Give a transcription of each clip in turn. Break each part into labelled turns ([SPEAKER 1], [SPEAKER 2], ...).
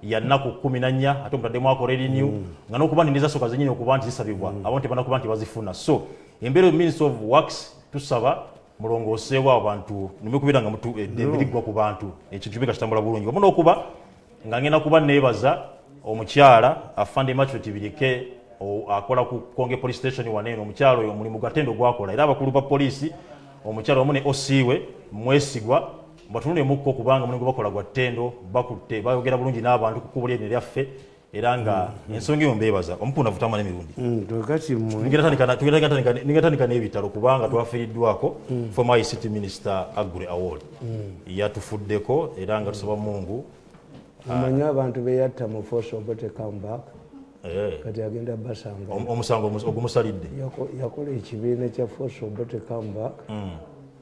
[SPEAKER 1] ya nnaku 14 ate omutaddemu akola renew nga n'okuba nti ndizasooka zenyini okuba nti zisabibwa abantu tebanakuba nti bazifuna. So embeera Ministry of Works tusaba mulongooseewo abantu nimekubeera nga eddembe ku bantu ekyo kibe kitambula bulungi omu n'okuba nga ngenda kuba neebaza omukyala afande Maturity Birike akola ku Konge Police Station waneeno omukyala oyo omulimu gatendo gwakola era abakulu ba poliisi omukyala omu ne osiiwe mwesigwa batunule mukko kubanga mulimu bakola gwa ttendo bakutte bayogera bulungi n'abantu kukubulya ene lyaffe era nga ensonga eyo mbeebaza omukulu navuta amane mirundi ningatandika n'ebitalo kubanga twafiiriddwako former ICT Minister Agure Award yatufuddeko era nga tusaba Mungu
[SPEAKER 2] omanya abantu beyatta mu force obote comeback kati agenda basanga
[SPEAKER 1] omusango ogumusalidde
[SPEAKER 2] yakola ekibiina kya force obote comeback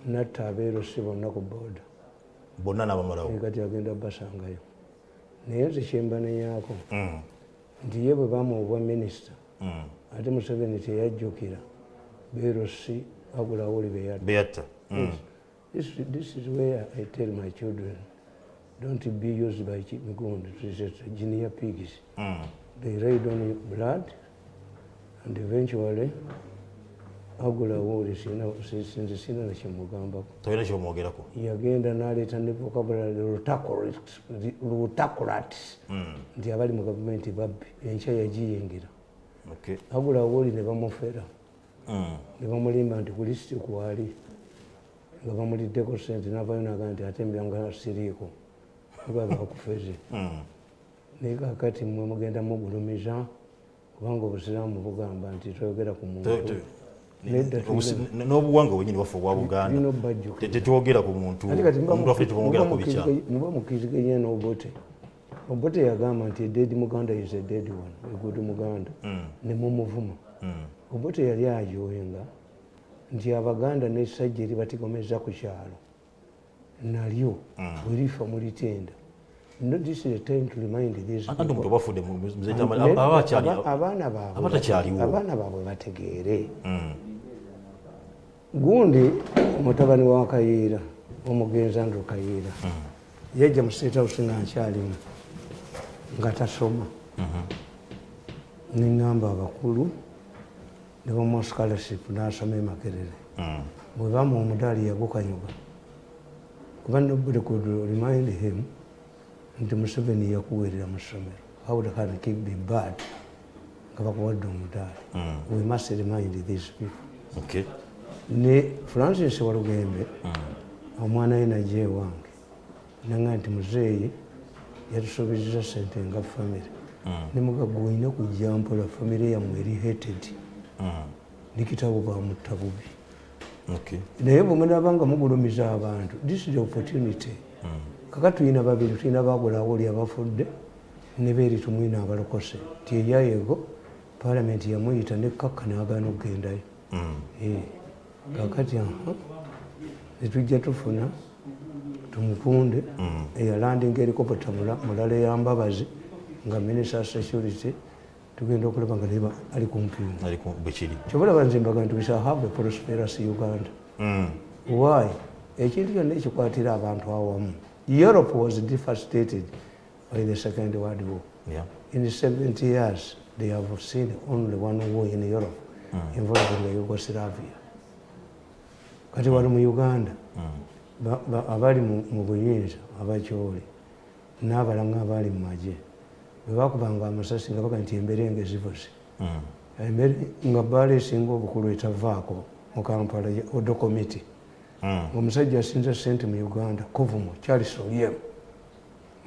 [SPEAKER 2] natta abeero si bonna ku booda
[SPEAKER 1] bonna n'abamalawo
[SPEAKER 2] kati agenda basangayo naye nze kyembaneyaako nti ye bwe bamuwa minisita ate Museveni teyajjukira beero si agulawoli beyatta. This is where I tell my children don't be used by Migondo to junior pigs. They raid on your blood and eventually agulawoli sinze sina nakyemugambako
[SPEAKER 1] toyina kyomwogerako
[SPEAKER 2] yagenda n'aleeta ne vocabulary lutakulat nti abali mu gavumenti babbi enkya yagiyingira agulawoli ne bamufera ne bamulimba nti ku lisiti kwali nga bamuliddeko sente n'avayo nagaa nti ate mbyanga siriiko baba bakufeze naye kakati mmwe mugenda mugulumiza kubanga obusiraamu bugamba nti toyogera ku muntu
[SPEAKER 1] n'obuwanga bwenyini waffe obwa Buganda tetwogera ku muntu affe tubamwogerako bikyamu
[SPEAKER 2] muba mukiriziganya n'Obote. Obote yagamba nti dead Muganda is a dead one, a good Muganda ne mumuvuma. Obote yali ajoyenga nti Abaganda n'essajja eri batigomeza ku kyalo nalyo bwerifa mulitenda. Not this is a time to remind these people. Abaana baabwe bategeere. Gundi mutabani wa Kayiira omugenzi Andrew Kayiira yajja mu State House nga nkyalimu nga tasoma neŋŋamba abakulu ne bamuwa scholarship n'asoma e Makerere bwe bamuwa omudaali yagukanyuga kuba nobody could remind him nti Museveni yakuweerera mu ssomero. How can a king be bad nga bakuwadde omudaali? We must remind these people. Ne Francis Walugembe omwana we najja ewange nanga nti muzeeyi yatusobezeza sente nga famire ne mugagga olina kujja mpola famire yammwe eri hated nikitabo bamutta bubi naye bwe munaba nga mugulumiza abantu this is the opportunity. Kaka tulina babiri tulina bagulawoli abafudde ne beeri tumwina abalokose ti eyayego paalamenti yamuyita nekkakka n'agaana okugendayo. Kakati netujja tufuna tumukunde eyalandinga erikopota mulala eyambabazi nga minister security tugenda okulaba nga neba ali kumpimu kyobalaba nze mbaga nti we shall have a prosperous Uganda. Why? Ekintu kyonna ekikwatira abantu awamu. Europe was devastated by the Second World War. In 70 years they have seen only one war in Europe involving Yugoslavia. Kati wali mu Uganda abali mu buyinza abakyoli n'abalanga abali mu magye bwe bakubanga amasasi nga baga nti emberenge zivuse nga bbaala esinga obukulu etavaako mu Kampala Odo Committee omusajja asinza sente mu Uganda Kovumo Charles Olyem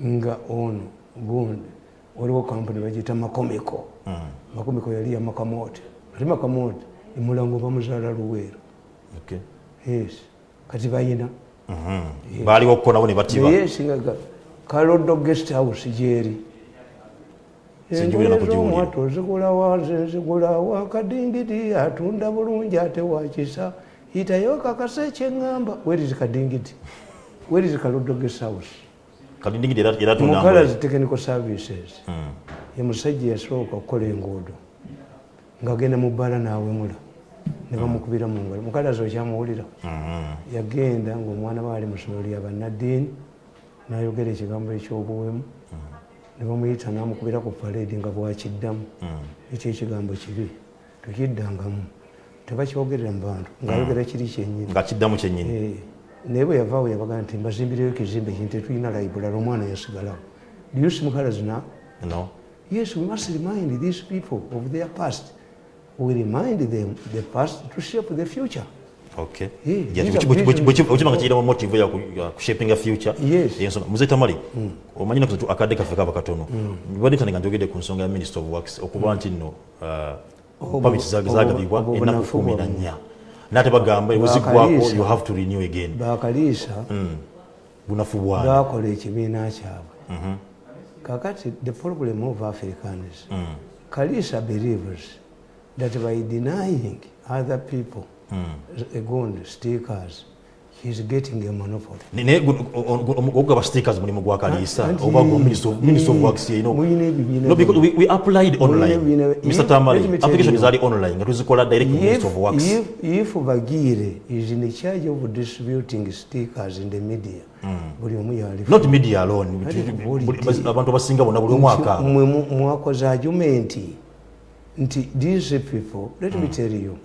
[SPEAKER 2] nga ono gundi waliwo kampani bagiyita Makomeko. Makomeko yali ya Makamote ate Makamote emulango bamuzaala Luweero. Yes, kati bayina
[SPEAKER 1] baaliwo okukonawo ne batiba
[SPEAKER 2] yesingaga Kalodo Guest House gyeri omwato zigulawa nze zigulawa kadingidi atunda bulungi ate wakisa yitayo kakasa ekyeŋŋamba. Where is Kadingidi? Where is Kalodo Guest House?
[SPEAKER 1] Kadingidi era tunda
[SPEAKER 2] Mukalazi Technical Services ye musajja yasooka okukola enguudo ng'agenda mu bbala n'awemula ne bamukubira mu ngalo. Mukalazi okyamuwulira yagenda ng'omwana baali mu ssomero lya bannaddiini n'ayogera ekigambo ekyobuwemu ne bamuyita n'amukubira ku parade nga bwakiddamu ekyo ekigambo kibi tukiddangamu tebakyogerera mu bantu ng'ayogera kiri kyennyini
[SPEAKER 1] nga kiddamu kyennyini
[SPEAKER 2] naye bwe yavaawo yabaga nti mbazimbireyo ekizimbe kino tetulina library omwana yasigalawo. Do you see mukazi now?
[SPEAKER 1] No.
[SPEAKER 2] Yes, we must remind these people of their past. We remind them the past to shape the future.
[SPEAKER 1] Okay.
[SPEAKER 2] Ochimanga
[SPEAKER 1] chira motive ya shaping a future.
[SPEAKER 2] Yes.
[SPEAKER 1] Yensonga muze Tamale. Omanyina kutu akade kafe kaba katono. Bwadi tandika njogede ku nsonga ya Minister of Works okuba nti no permit zaga bigwa enaku 14. Nate bagamba uzigwako you have to renew again.
[SPEAKER 2] Bakalisa.
[SPEAKER 1] Bunafubwa.
[SPEAKER 2] Bakola ekibiina kyabwe. Kakati the problem of Africans. Kalisa believes that by denying other people gold stickers, he's getting a monopoly.
[SPEAKER 1] Ogaba stickers mulimu gwa Kalisa oba Minister of Works, you know. No, because we applied online. Mr. Tamale, application is already online. That was called direct Minister of Works.
[SPEAKER 2] If Bagire is in charge of distributing stickers in the media,
[SPEAKER 1] not media alone. Abantu basinga bona buli mwaka.
[SPEAKER 2] Mwakoze argument. These people, let me tell you.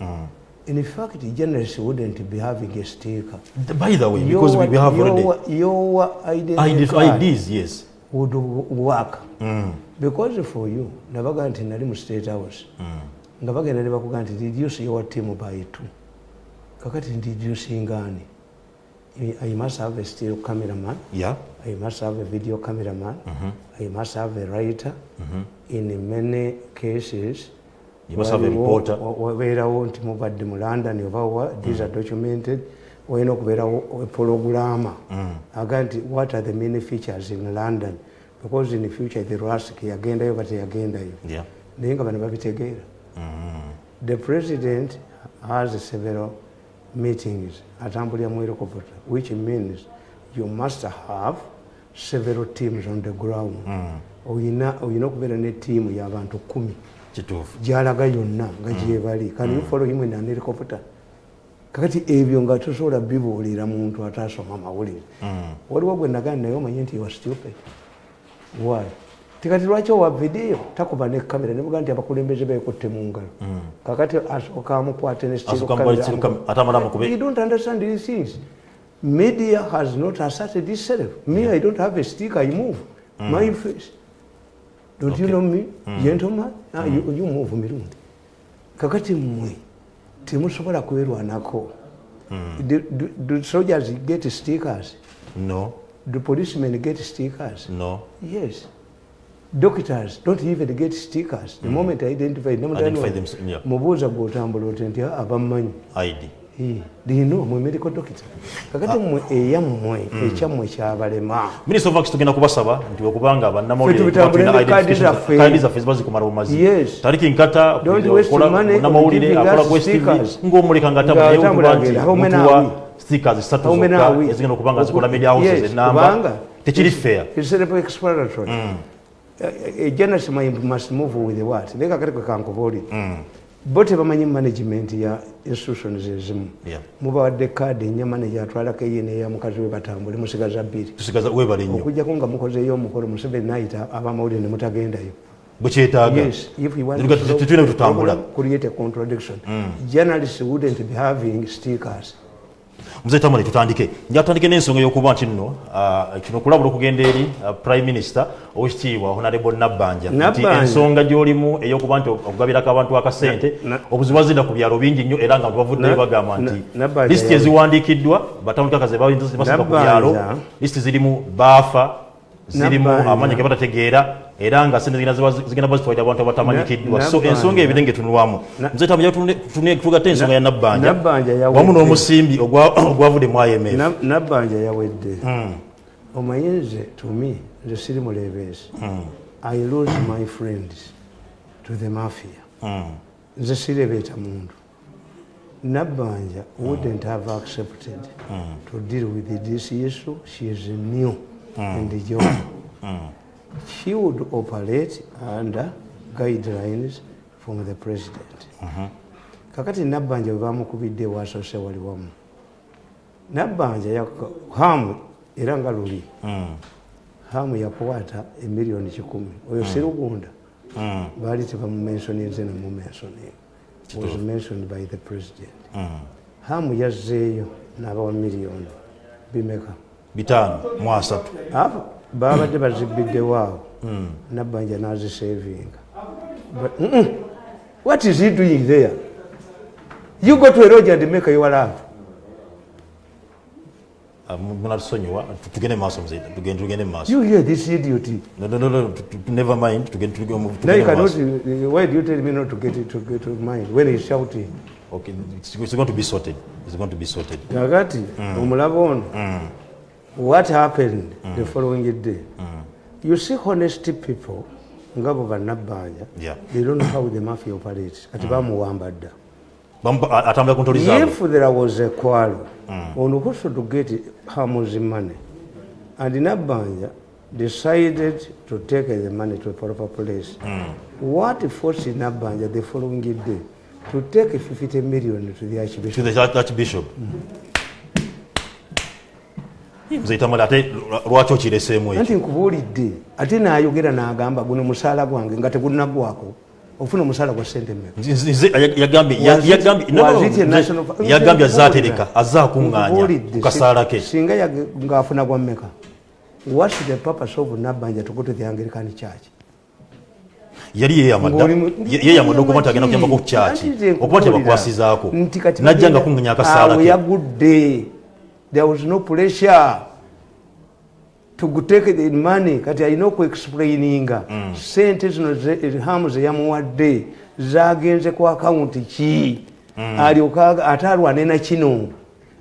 [SPEAKER 2] In fact, journalists wouldn't be having a sticker.
[SPEAKER 1] By the way, because we have already
[SPEAKER 2] your IDs,
[SPEAKER 1] yes,
[SPEAKER 2] would work. Because for you, Navaga and Narimu State House, Navaga and Navaga reduce your team by 2. Kakati reducing Gani. I must have a still cameraman.
[SPEAKER 1] Yeah.
[SPEAKER 2] I must have a video cameraman. I must have a writer. In many cases,
[SPEAKER 1] you must have a reporter.
[SPEAKER 2] Where I want to move at the London, these are documented. We know where a program. Again, what are the many features in London? Because in the future, the Raski agenda, but the agenda.
[SPEAKER 1] Yeah.
[SPEAKER 2] The president has several meetings at Ambulia Mwirokopota, which means you must have several teams on the ground. Or you know, a team you have to kumi. Jalaga yonna nga gyebali. Can you follow him in an helicopter? Kakati ebyo nga tosobola bibuulira muntu ataasoma amawulire. Waliwo gwe nagamba naye omanyi nti was stupid. Why? Tikati lwaki owa video takuba ne kamera ne buga nti abakulembeze beekutte mu ngalo. Kakati asooka amukwate ne still kamera. You don't understand these things. Media has not asserted itself. Me, I don't have a stick, I move. My face. Don't you know me, gentleman? You move mirundi. Kakati mwe temusobola kwerwanako. Do soldiers get stickers?
[SPEAKER 1] No.
[SPEAKER 2] Do policemen get stickers?
[SPEAKER 1] No.
[SPEAKER 2] Yes. Doctors don't even get stickers. The moment I identify them,
[SPEAKER 1] yeah.
[SPEAKER 2] Mubuza gotambula otenti abamanyi.
[SPEAKER 1] ID.
[SPEAKER 2] Do you know my medical doctor? Kakati mwe eyammwe ekyamwe kyabalema.
[SPEAKER 1] Minister of Works tugenda kubasaba nti okubanga bannamawulire kadi zaffe bazikumala bumazi.
[SPEAKER 2] Yes.
[SPEAKER 1] Tariki nkata bannamawulire akola stickers ng'omuleka nga tabuleyo okuba nti mutuwa stickers 3 zokka ezigenda okubanga zikola media houses enamba tekiri fair.
[SPEAKER 2] It's self-explanatory. A journalist must move with the what? Leka kati kankoboli. Bote bamanyi management ya institutions ezimu. Mubawadde kadi nya manager atwalako yene ya mukazi we batambule musigaza 2.
[SPEAKER 1] Tusigaza webale nnyo.
[SPEAKER 2] Okujjako nga mukozeyo omukolo Museveni n'ayita abamawulire ne mutagendayo.
[SPEAKER 1] Bwekyetaaga.
[SPEAKER 2] Yes, if you want to create a contradiction. Journalists wouldn't be having stickers.
[SPEAKER 1] Mzee Tamale tutandike. Njatandike n'ensonga y'okuba nti nno kino kulabula okugenda eri Prime Minister owekitiibwa Honorable Nabbanja. Nti ensonga gy'olimu ey'okuba nti okugabirako abantu akasente obuzibazinda ku byalo bingi nnyo era nga bavuddeyo bagamba nti lisiti eziwandiikiddwa batawuntaka ze basanga ku byalo lisiti zirimu baafa zirimu amanyi ge batategeera era nga sente zigenda bazitwalira abantu abatamanyikiddwa. So ensonga ebirenge tunulwamu. Mzee Tamale tugatte ensonga ya Nabbanja wamu n'omusimbi ogwavudde mu IMF.
[SPEAKER 2] Nabbanja yawedde. Omanyi nze to me nze siri muleebeesi. I lose my friends to the mafia. Nze sirebeeta muntu. Nabbanja wouldn't have accepted to deal with this issue. She is new in the job. She would operate under guidelines from the president. Kakati Nabbanja bwe bamukubidde waasose wali wamu. Nabbanja hamu era nga luli. hamu yakwata emiliyoni 10 oyo Sirugunda baali tebamumensioninze namumensioning was mentioned by the president. Hamu yazzeeyo n'abawa miliyoni bimeka
[SPEAKER 1] 5
[SPEAKER 2] abo babadde bazibbiddewo awo Nabbanja n'azisavinga. What is he doing there? You go to a lodge and make your love. You hear this idiot?
[SPEAKER 1] No, never mind.
[SPEAKER 2] Now you cannot. Why do you tell me not to get it to mind when he's shouting?
[SPEAKER 1] Okay, it's going to be sorted. It's going to be sorted.
[SPEAKER 2] Nagati, umulabon. What happened the following day? You see, honesty people, ngabo ba Nabbanja, they don't know how the mafia operates. Kati bamuwambadda. If there was a quarrel on who should get Hamu's money, and Nabbanja decided to take the money to a proper place, what forced Nabbanja the following day to take 50 million to the Archbishop?
[SPEAKER 1] To the Archbishop. Tamale ate lwaki okireseemu ekyo?
[SPEAKER 2] Anti nkubuulidde ate n'ayogera n'agamba guno musaala gwange nga tegunnagwako ofuna omusaala gwa ssente mmeka?
[SPEAKER 1] Yagambye azaatereka azze akuŋŋaanya ku kasaala ke.
[SPEAKER 2] Singa ng'afuna gwa mmeka? What's the purpose of Nabbanja to go to the Anglican Church?
[SPEAKER 1] Yali yeeyamadde okuba nti agenda kuyambako ku kyaki okuba nti bakwasizaako najja nga kuŋŋaanya akasaala ke.
[SPEAKER 2] Yagudde. There was no pressure to take the money. Kati alina okuexplaininga sente zino Hamu ze yamuwadde zagenze ku akawunti ki alyoka ate alwane na kino.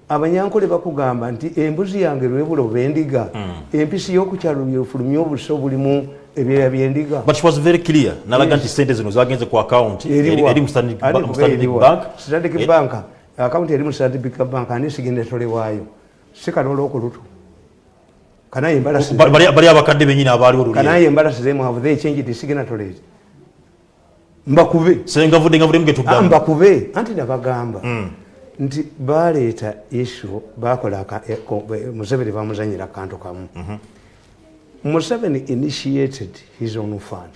[SPEAKER 2] Abanyankole bakugamba nti embuzi yange lwebula oba endiga empisi y'okukyalo byefulumya obusa obulimu ebyeya byendiga.
[SPEAKER 1] But she was very clear. Nalaga nti sente zino zagenze ku akawunti eri mu Standard Bank.
[SPEAKER 2] Standard Bank. Akawunti eri mu Standard Bank ani signatory waayo. Sikalola okulutu. Kanaye embalasi.
[SPEAKER 1] Bali abakadde benyina abaali olulye.
[SPEAKER 2] Kanaye embalasi zemu have they changed the signatories? Mbakube.
[SPEAKER 1] Ngavudde mugetugamba.
[SPEAKER 2] Mbakube. Anti nabagamba. Nti baleeta issue bakola Museveni bamuzanyira kantu kamu. Museveni initiated his own fund.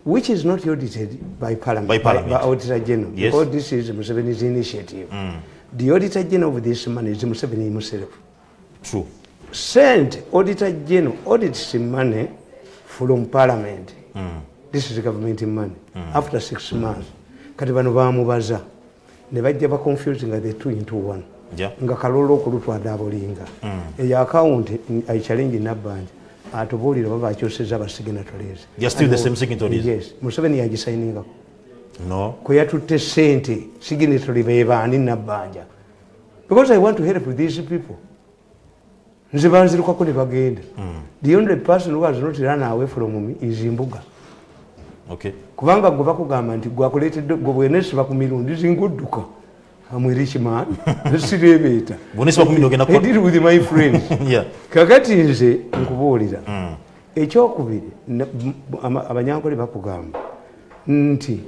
[SPEAKER 2] Which is not audited by Parliament. By Auditor General.
[SPEAKER 1] Yes.
[SPEAKER 2] Because this is Museveni's initiative. The Auditor General of this money is Museveni himself.
[SPEAKER 1] True.
[SPEAKER 2] Sent Auditor General audits money from Parliament. This is government money. After 6 months. Kati bano bamubaza. Ne bajja ba confusing the two into one. Nga kalolo okulutwada abolinga. Eya account I challenge Nabbanja. Atubuulira baba akyoseza aba signatories.
[SPEAKER 1] You're still the same signatories?
[SPEAKER 2] Yes. Museveni yagisigninga.
[SPEAKER 1] No.
[SPEAKER 2] Kwe yatutte sente signatory bebaani Nabbanja. Because I want to help these people. Nze banzirukako ne bagenda. The only person who has not run away from me is Mbuga.
[SPEAKER 1] Okay.
[SPEAKER 2] Kubanga gwe bakugamba nti gwakuleetedde gwe bwenesiba ku mirundi zingudduka. I'm a rich man. Sirebeeta. I deal with my friends.
[SPEAKER 1] Yeah.
[SPEAKER 2] Kakati nze nkubuulira. Ekyokubiri abanyankole bakugamba nti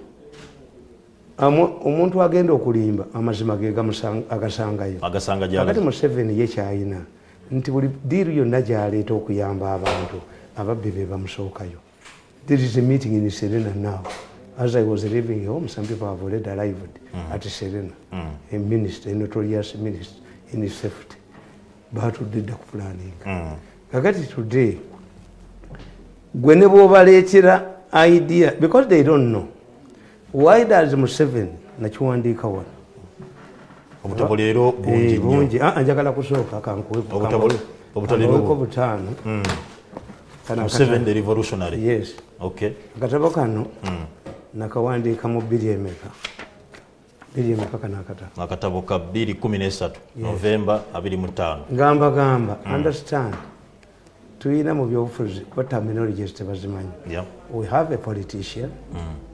[SPEAKER 2] omuntu agenda okulimba amazima ge agasangayo. Kakati Museveni ye kyayina nti buli diiru yonna gy'aleeta okuyamba abantu ababbi be bamusookayo. There is a meeting in Serena now. As I was leaving home, some people have already arrived at Serena. A minister, a notorious minister in his safety. But who did the planning? Kakati today, whenever overlater idea, because they don't know, why does Museveni nachiwandika wana?
[SPEAKER 1] Obutabulero bungi.
[SPEAKER 2] Anjagala kusooka kankuwe.
[SPEAKER 1] Obutabulero
[SPEAKER 2] butano.
[SPEAKER 1] Museveni the revolutionary.
[SPEAKER 2] Yes.
[SPEAKER 1] Okay.
[SPEAKER 2] Akatabo kano nakawandika mu Emeka kanakata.
[SPEAKER 1] Akatabo ka 2013 November 25.
[SPEAKER 2] Gamba understand. Tuina mu byobufuzi kwa terminologies tebazimanyi.
[SPEAKER 1] Yeah.
[SPEAKER 2] We have a politician,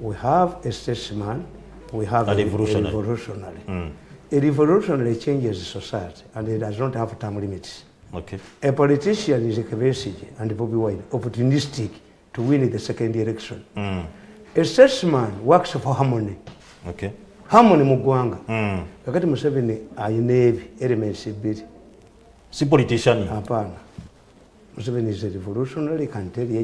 [SPEAKER 2] we have a statesman, we have a revolutionary. A revolutionary changes society and it does not have term limits.
[SPEAKER 1] Okay.
[SPEAKER 2] A politician is a Kebesige and Bobby Wine, opportunistic to win the second election. A statesman works for harmony.
[SPEAKER 1] Okay.
[SPEAKER 2] Harmony mugwanga. Kakati Museveni ayina ebi elements ebiri.
[SPEAKER 1] Si politician.
[SPEAKER 2] Hapana. Museveni is a revolutionary, can tell you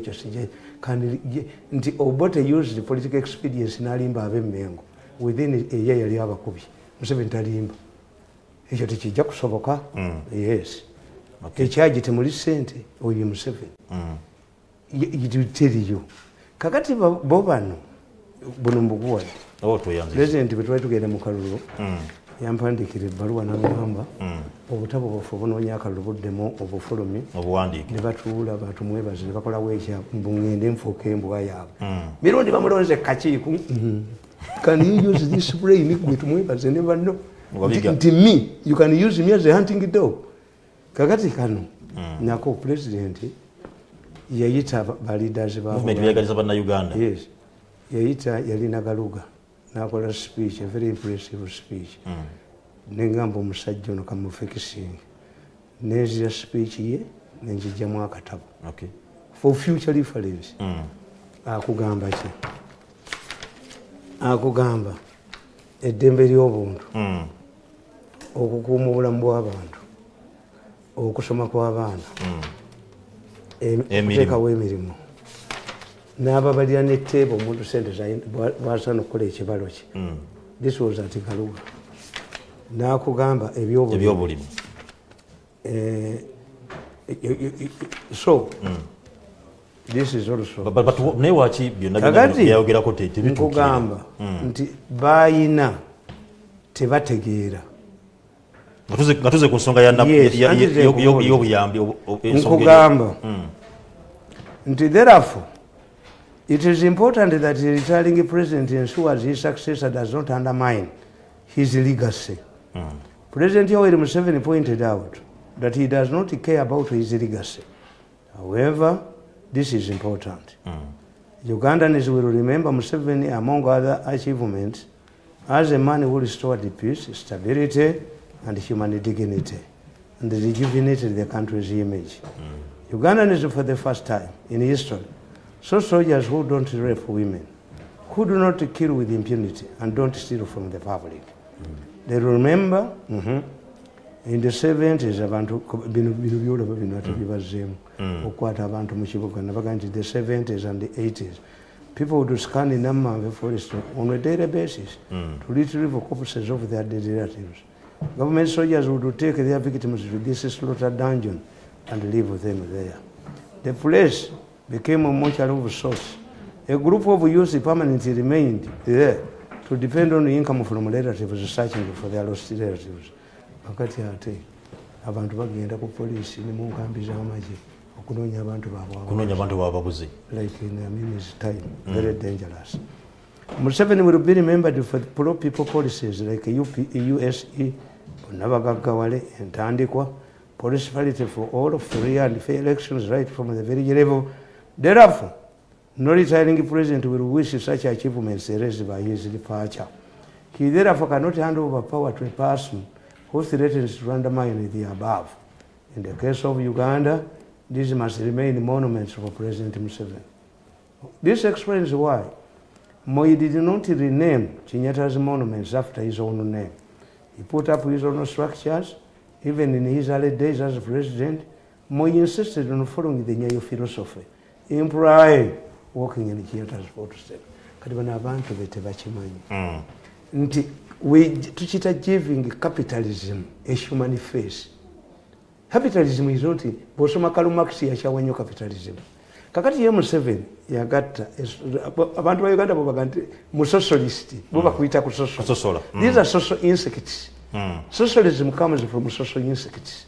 [SPEAKER 2] nti Obote used the political experience n'alimba ab'Emmengo within a year yali abakubi. Museveni talimba. Ekyo tekijja kusoboka. Yes. Ekyaji temuli ssente oyo Museveni. It will tell you. Kakati bo bano buno mbuguwadde. President bwe twali tugenda mu kalulu yampandikira ebbaluwa n'agamba obutabo bwaffe obunoonya akalulu buddemu obufulumi ne batuula batumwebaze ne bakolawo ekyambungende nfuuka embwa yaabwe mirundi bamulonze kakiiku can you use this brain gwe tumwebaze ne banno nti me you can use me as a hunting dog kakati kano nako president yayita baleaders
[SPEAKER 1] b'Uganda.
[SPEAKER 2] Yes, yayita yalina Galuga nakola speech, a very impressive speech. Nengamba omusajja ono kamufekisinga nezira speech ye nenjijjamu akatabo for future reference. Akugamba ki? Akugamba eddembe ly'obuntu, okukuuma obulamu bw'abantu, okusoma kw'abaana, okuteekawo emirimu, n'ababalira n'etteeba omuntu sente bw'asaana okukola ekibalo kye. This was at Galuga. N'akugamba ebyobulimi. So this is also kakati nkugamba nti bayina tebategeera
[SPEAKER 1] nga tuze ku nsonga y'obuyambi.
[SPEAKER 2] Nkugamba nti therefore it is important that the retiring president ensures his successor does not undermine his legacy. President Yoweri Museveni pointed out that he does not care about his legacy. However, this is important. Ugandans will remember Museveni, among other achievements, as a man who restored peace, stability, and human dignity, and rejuvenated the country's image. Ugandans, for the first time in history, saw soldiers who don't rape women, who do not kill with impunity, and don't steal from the public. They remember in the 70s abantu bino byolaba bino atabibazeemu okwata abantu mu kibuga nabaga nti the 70s and the 80s people would scan in Nammanve forest on a daily basis to retrieve corpses of their dead relatives. Government soldiers would take their victims to this slaughter dungeon and leave them there. The place became a mortuary of sorts. A group of youth permanently remained there to depend on income from relatives searching for their lost relatives. Wakati ate abantu bagenda ku police ne mu nkambi z'amagye okunoonya abantu
[SPEAKER 1] baabwe
[SPEAKER 2] like in Amini's time, very dangerous. Museveni will be remembered for pro-people policies like USE, Nabagaggawale, Entandikwa, police parity for all, free and fair elections right from the village level. Thereafter, no retiring president will wish such achievements erased by his departure. He therefore cannot hand over power to a person who threatens to undermine the above. In the case of Uganda, these must remain monuments for President Museveni. This explains why Moi did not rename Kenyatta's monuments after his own name. He put up his own structures. Even in his early days as president, Moi insisted on following the Nyayo philosophy, implying walking in Kenyatta's footsteps. Kati bano abantu be tebakimanyi nti tuchita giving capitalism a human face. Capitalism is not bosoma Karl Marx yakyawa nnyo capitalism. Kakati ye Museveni yagatta abantu ba Uganda bo baga nti mu socialist bo bakuyita ku social. These are social insects. Socialism comes from social insects.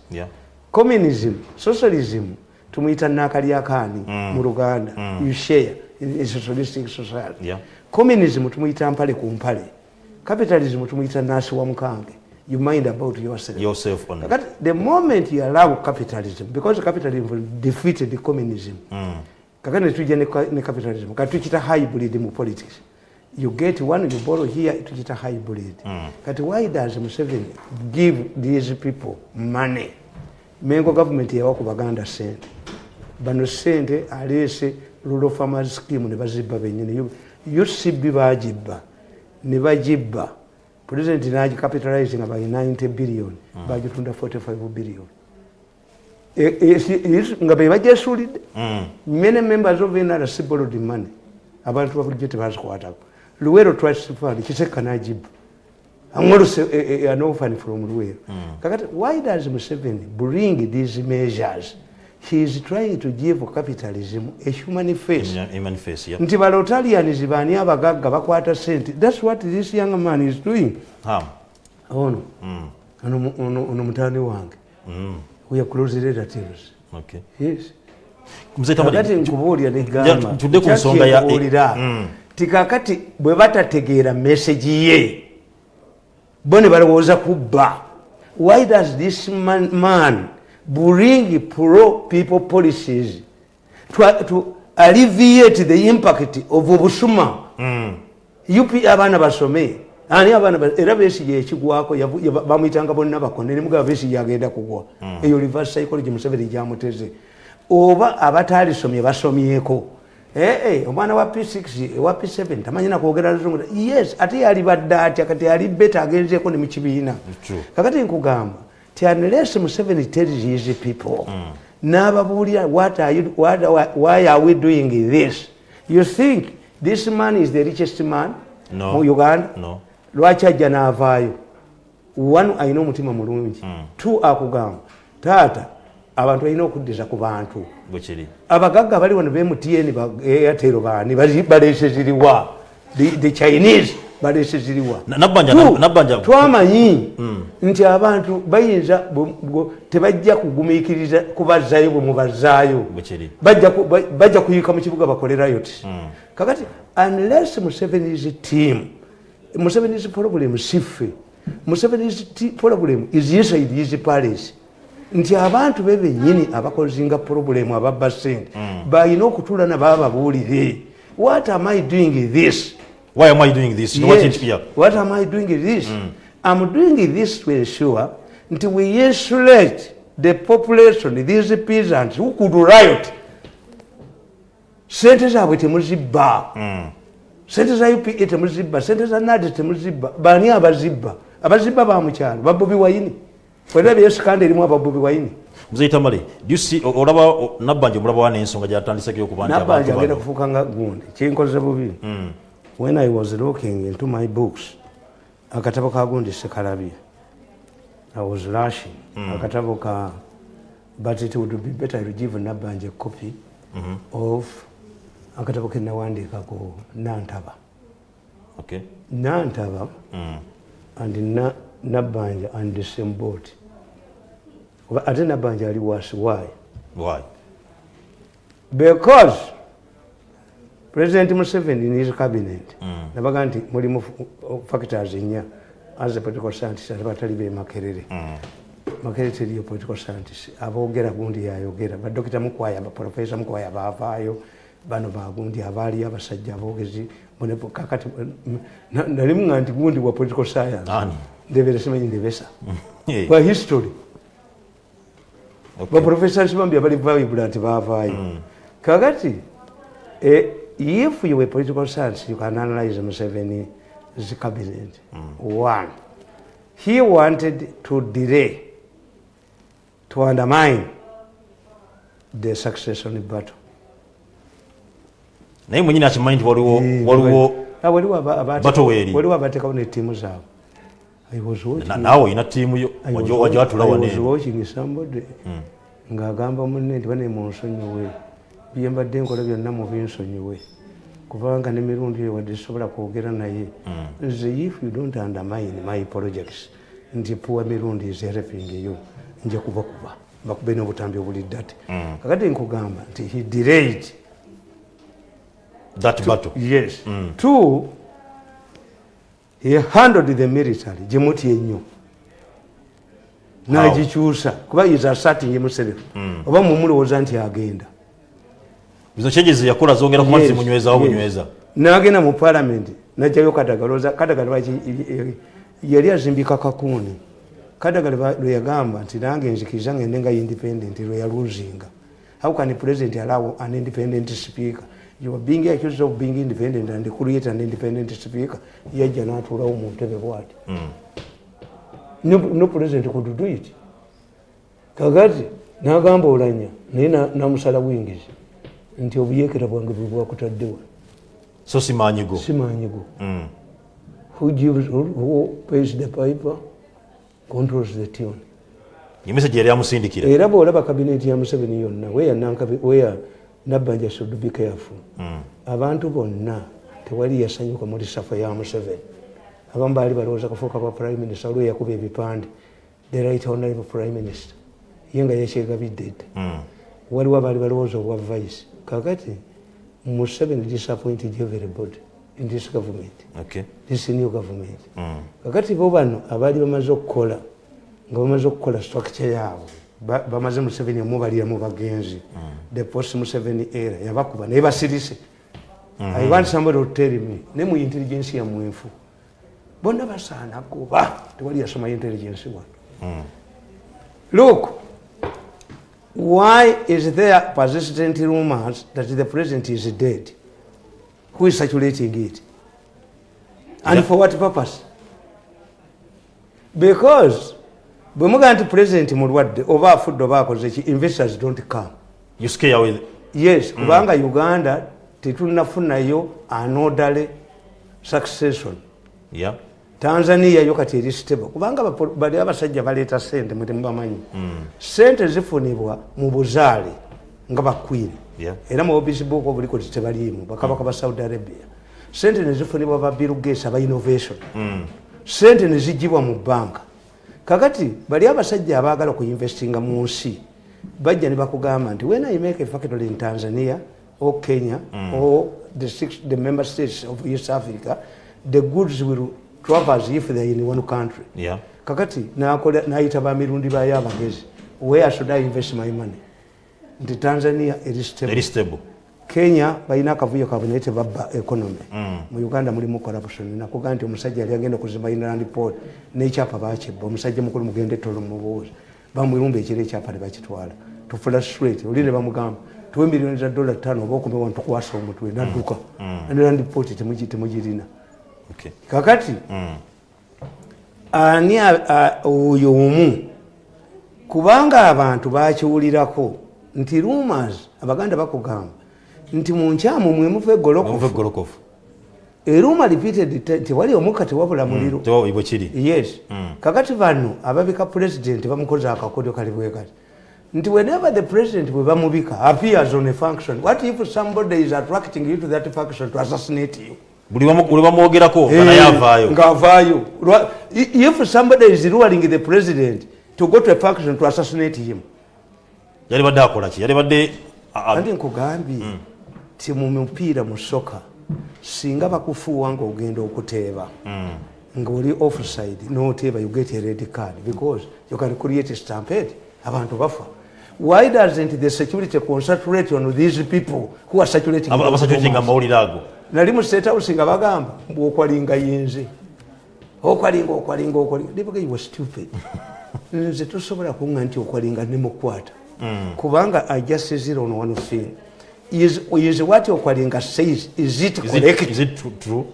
[SPEAKER 2] Communism, socialism tumuyita nakalyaakaani mu Luganda. You share in a socialistic society. Communism tumuyita mpale ku mpale. Capitalism tumuyita nasi wa mukange. You mind about yourself only. The moment you allow capitalism, because capitalism defeated communism, kakane tujja ne capitalism, katuchita hybrid mu politics. You get one, you borrow here, tujita hybrid. Kati why does Museveni give these people money? Mengo government yawa ku Baganda sente. Bano sente alese rural farmers scheme ne bazibba benyine. UCB bajibba. Ne bajibba. President Naji capitalizing about 90 billion, budget under 45 billion. nga be bajesulidde. Many members of NRC borrowed money. Abantu babulijjo tebazikwatako. Luwero Trust Fund Kiseka n'agiba. Amolose an orphan from Luwero. Kakati, why does Museveni bring these measures? He is trying to give capitalism a human face.
[SPEAKER 1] Human face, yeah.
[SPEAKER 2] Nti balotalians bani abagagga bakwata sente. That's what this young man is doing. Ono mutani wange. We are close relatives.
[SPEAKER 1] Okay.
[SPEAKER 2] Yes.
[SPEAKER 1] Kakati
[SPEAKER 2] nkubuulira ne gamba.
[SPEAKER 1] Tudde ku nsonga ya
[SPEAKER 2] tikakati bwe batategeera message ye bone balowooza kubba. Why does this man bring pro-people policies to alleviate the impact of Obusuma? UP abaana basome. Ani abaana era Besigye ekigwako bamuyitanga bonna bakone ne mugaba Besigye agenda kugwa. Eyo reverse psychology Museveni gyamuteze. Oba abatalisomye basomyeko. Omwana wa P6 wa P7 tamanyi na kwogera luzungu. Yes, ate yali badde atya kati yali beta agenzeeko ne mu kibiina. Kakati nkugamba ti unless Museveni tells his people n'ababuulira why are we doing this? You think this man is the richest man mu Uganda?
[SPEAKER 1] No.
[SPEAKER 2] Lwaki ajja n'avaayo? One, alina omutima mulungi. Two, akugamba taata abantu balina okuddiza ku bantu. Abagagga bali wano b'MTN Airtel baani baleese ziriwa? The Chinese baleese ziriwa? Twamanyi nti abantu bayinza tebajja kugumiikiriza kubazaayo bwe mubazaayo. Bajja kuyiika mu kibuga bakolerayo ti. Kakati unless Museveni's team, Museveni's problem siffe. Museveni's problem is inside his palace. Nti abantu bebe nyini abakozinga problem ababba sente balina okutuula na bababuulire. What am I doing this?
[SPEAKER 1] Why am I doing this?
[SPEAKER 2] Yes. What am I doing this? I'm doing this to ensure that we insulate the population, these peasants who could riot. Sente zaabwe temuzibba. Sente za UPA temuzibba. Sente za NAD temuzibba. Bani abazibba? Abazibba ba mukyalo. Babobi Wine. Kwenda bye skandal erimu ababobi Wine.
[SPEAKER 1] Mzee Tamale, do you see olaba Nabbanja mulaba wana ensonga gyatandiseko okubanja abantu.
[SPEAKER 2] Nabbanja agenda kufuuka nga gundi. Kinkoze bubi. When I was looking into my books, akatabo ka gundi sekalabye. I was rushing. Akatabo ka, but it would be better to give Nabbanja a copy of akatabo ke nawandiika ku Nantaba.
[SPEAKER 1] Okay.
[SPEAKER 2] Nantaba and Nabbanja and the same boat. Ate Nabbanja ali worse. Why?
[SPEAKER 1] Why?
[SPEAKER 2] Because President Museveni in his cabinet nabaga nti mulimu factors nnya as a political scientist abatali be Makerere. Makerere teriyo political scientist aboogera gundi yayogera badokita Mukwaya abaprofesa Mukwaya baavaayo bano bagundi abaali abasajja aboogezi munepo kakati nalimu nga nti gundi wa political science ndebere simanyi ndebesa kwa history ba professors bambi abali vaibula nti baavaayo kakati if you were political science, you can analyze Museveni's cabinet. One, he wanted to delay, to undermine the succession battle.
[SPEAKER 1] Naye mwenyini akimanyi nti waliwo battle weri.
[SPEAKER 2] Waliwo abateekawo ne ttiimu zaabwe. I was watching.
[SPEAKER 1] Naawe olina ttiimu yo wajja watula wane.
[SPEAKER 2] I was watching somebody ng'agamba munne nti bane munsonyiwe. Bye mbadde nkola byonna mu binsonyiwe kubanga ne mirundi eyo wadde sobola kwogera naye nze if you don't undermine my projects nti puwa mirundi is helping you nja kubakuba bakube n'obutambi obulidde ate kakati nkugamba nti he delayed
[SPEAKER 1] that battle.
[SPEAKER 2] Yes. Two, he handled the military gyemuti ennyo n'agikyusa kuba is asserting himself oba mumulowooza nti agenda.
[SPEAKER 1] Bizo changes yakola zongera kumanzi munyweza wa munyweza.
[SPEAKER 2] Nagenda mu parliament najjayo Kadagaloza yali azimbika Kakuni. Kadagalo lwe yagamba nti nange nzikiriza ngende nga independent lwe yaluzinga. How can the president allow an independent speaker? You are being accused of being independent and create an independent speaker. Yajja n'atuulawo mu ntebe bw'ati. No president could do it. Kakati n'agamba olanya naye namusala bwingizi nti obuyeekera bwange bwe bwakutaddewa
[SPEAKER 1] so simanyigo
[SPEAKER 2] who pays the piper controls the tune.
[SPEAKER 1] Ye message yali amusindikira
[SPEAKER 2] era bw'olaba kabineti ya Museveni yonna weya Nabbanja should be careful. Abantu bonna tewali yasanyuka muri safa ya Museveni. Abamu baali balowooza kafuuka bwa prime minister olwo yakuba ebipande the right honorable prime minister ye nga yekyegabidde dda waliwo abaali balowooza obwa vice kakati Museveni disappointed everybody in this government, this new government. Kakati bo bano abaali bamaze okukola nga bamaze okukola structure yaabwe bamaze Museveni omubalira mu bagenzi the post Museveni era yabakuba naye basirise. I want somebody to tell me ne mu intelligence ya mwefu bonna basaana kuba tewali yasoma intelligence wano. Look, why is there persistent rumors that the president is dead? Who is circulating it? And for what purpose? Because bwe muga nti president mulwadde oba afudde oba akoze ki, investors don't come.
[SPEAKER 1] You scare with
[SPEAKER 2] Yes, kubanga Uganda tetunafunayo an orderly succession.
[SPEAKER 1] Yeah.
[SPEAKER 2] Tanzania yo kati eri stable kubanga bali abasajja baleeta sente mwete mubamanyi. Sente zifunibwa mu buzaale nga bakwire. Era mu obisibuko buliko tebaliimu bakabaka ba Saudi Arabia. Sente ne zifunibwa ba Bill Gates aba innovation. Sente ne zijibwa mu banka. Kakati bali abasajja abaagala ku investinga mu nsi bajja ne bakugamba nti when I make a factory in Tanzania or Kenya or the member states of East Africa, the goods will traverse if they are in one country.
[SPEAKER 1] Yeah.
[SPEAKER 2] Kakati naayita ba mirundi ba y'abagezi, where should I invest my money? Nti Tanzania is stable. Kenya balina akavuyo kabonete babba economy. Mu Uganda mulimu corruption. Nakugamba nti omusajja yali agenda kuzimba inland port n'ekyapa baakibba omusajja mukulu mugende tolo mubuuza bamulumba ekiro ekyapa ne bakitwala to frustrate oli ne bamugamba tuwe miliyoni za $5 oba okume wantu kukwasa omutwe nadduka inland port temugirina. Kakati ani oyo omu kubanga abantu bakiwulirako nti rumors abaganda bakugamba nti mu nkyamu mwe muva eggolokofu. Eruma repeated tewali omukka tewabula muliro. Yes. Kakati bano ababika president bamukoza akakodyo kali bwe kati nti whenever the president bwe bamubika appears on a function, what if somebody is attracting you to that function to assassinate you?
[SPEAKER 1] Buli bamwogerako banayavaayo
[SPEAKER 2] ngavaayo. If somebody is ruling the president to go to a function to assassinate him,
[SPEAKER 1] yali badde akola ki? Yali badde
[SPEAKER 2] andi nkugambye ti mu mupiira mu soka singa bakufuuwa ng'ogenda okuteeba ng'oli offside n'oteeba you get a red card because you can create a stampede abantu bafa. Why doesn't the security concentrate on these people who are circulating
[SPEAKER 1] amawulire ago?
[SPEAKER 2] Nali mu State House nga bagamba bw'okwalinga yenze okwalinga they were stupid. Nze tosobola kunga nti okwalinga ne mukwata kubanga I just say zero on one thing is what okwalinga says, is it correct?
[SPEAKER 1] Is it true?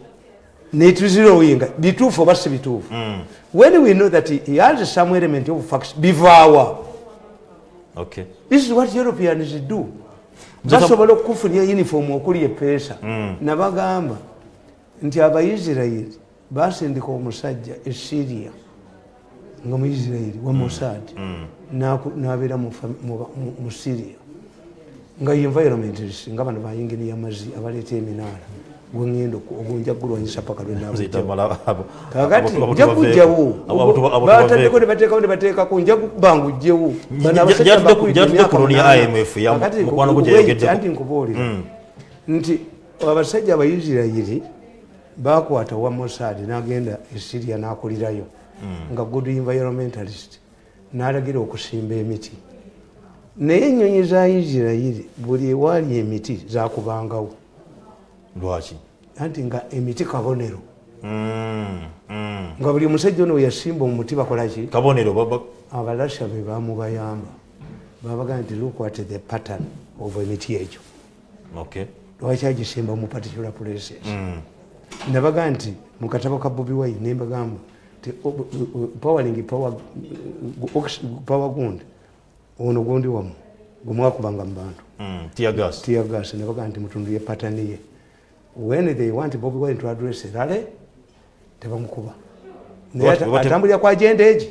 [SPEAKER 2] Net zero winga bituufu oba si bituufu. When we know that he has some element of facts bivawa.
[SPEAKER 1] Okay.
[SPEAKER 2] This is what Europeans do. Basobola okufunira uniform okuli epesa nabagamba nti Abayisirayiri basindika omusajja e Syria nga Muyisirayiri wa Mossad n'abeera mu Syria nga environmentalist nga bano bayingini y'amazzi abaleeta eminaala gwengendo ogunja kulwanyisa paka lwenakati nja kujjawo bataddeko ne bateekako nja kubangujjewo anti nkubuulira nti abasajja Abayisirayiri bakwata wa Mossad n'agenda e Syria n'akulirayo nga good environmentalist n'alagira okusimba emiti naye ennyonyi za Isirayiri buli ewaali emiti zakubangawo.
[SPEAKER 1] Lwaki?
[SPEAKER 2] Anti nga emiti kabonero nga buli omusajja ono yasimba omuti bakola ki
[SPEAKER 1] kabonero.
[SPEAKER 2] Abalasha be bamubayamba babaga nti look at the pattern of emiti egyo lwaki agisimba mu particular places. Nabaga nti mu katabo ka Bobi Wine nembagamba powering power gund ono gundi wamu gumwakubanga mu bantu
[SPEAKER 1] tear gas
[SPEAKER 2] ne bagamba nti mutundu ye patani ye when they want Bobi Wine to address rale tebamukuba naye atambulira kwa agenda egi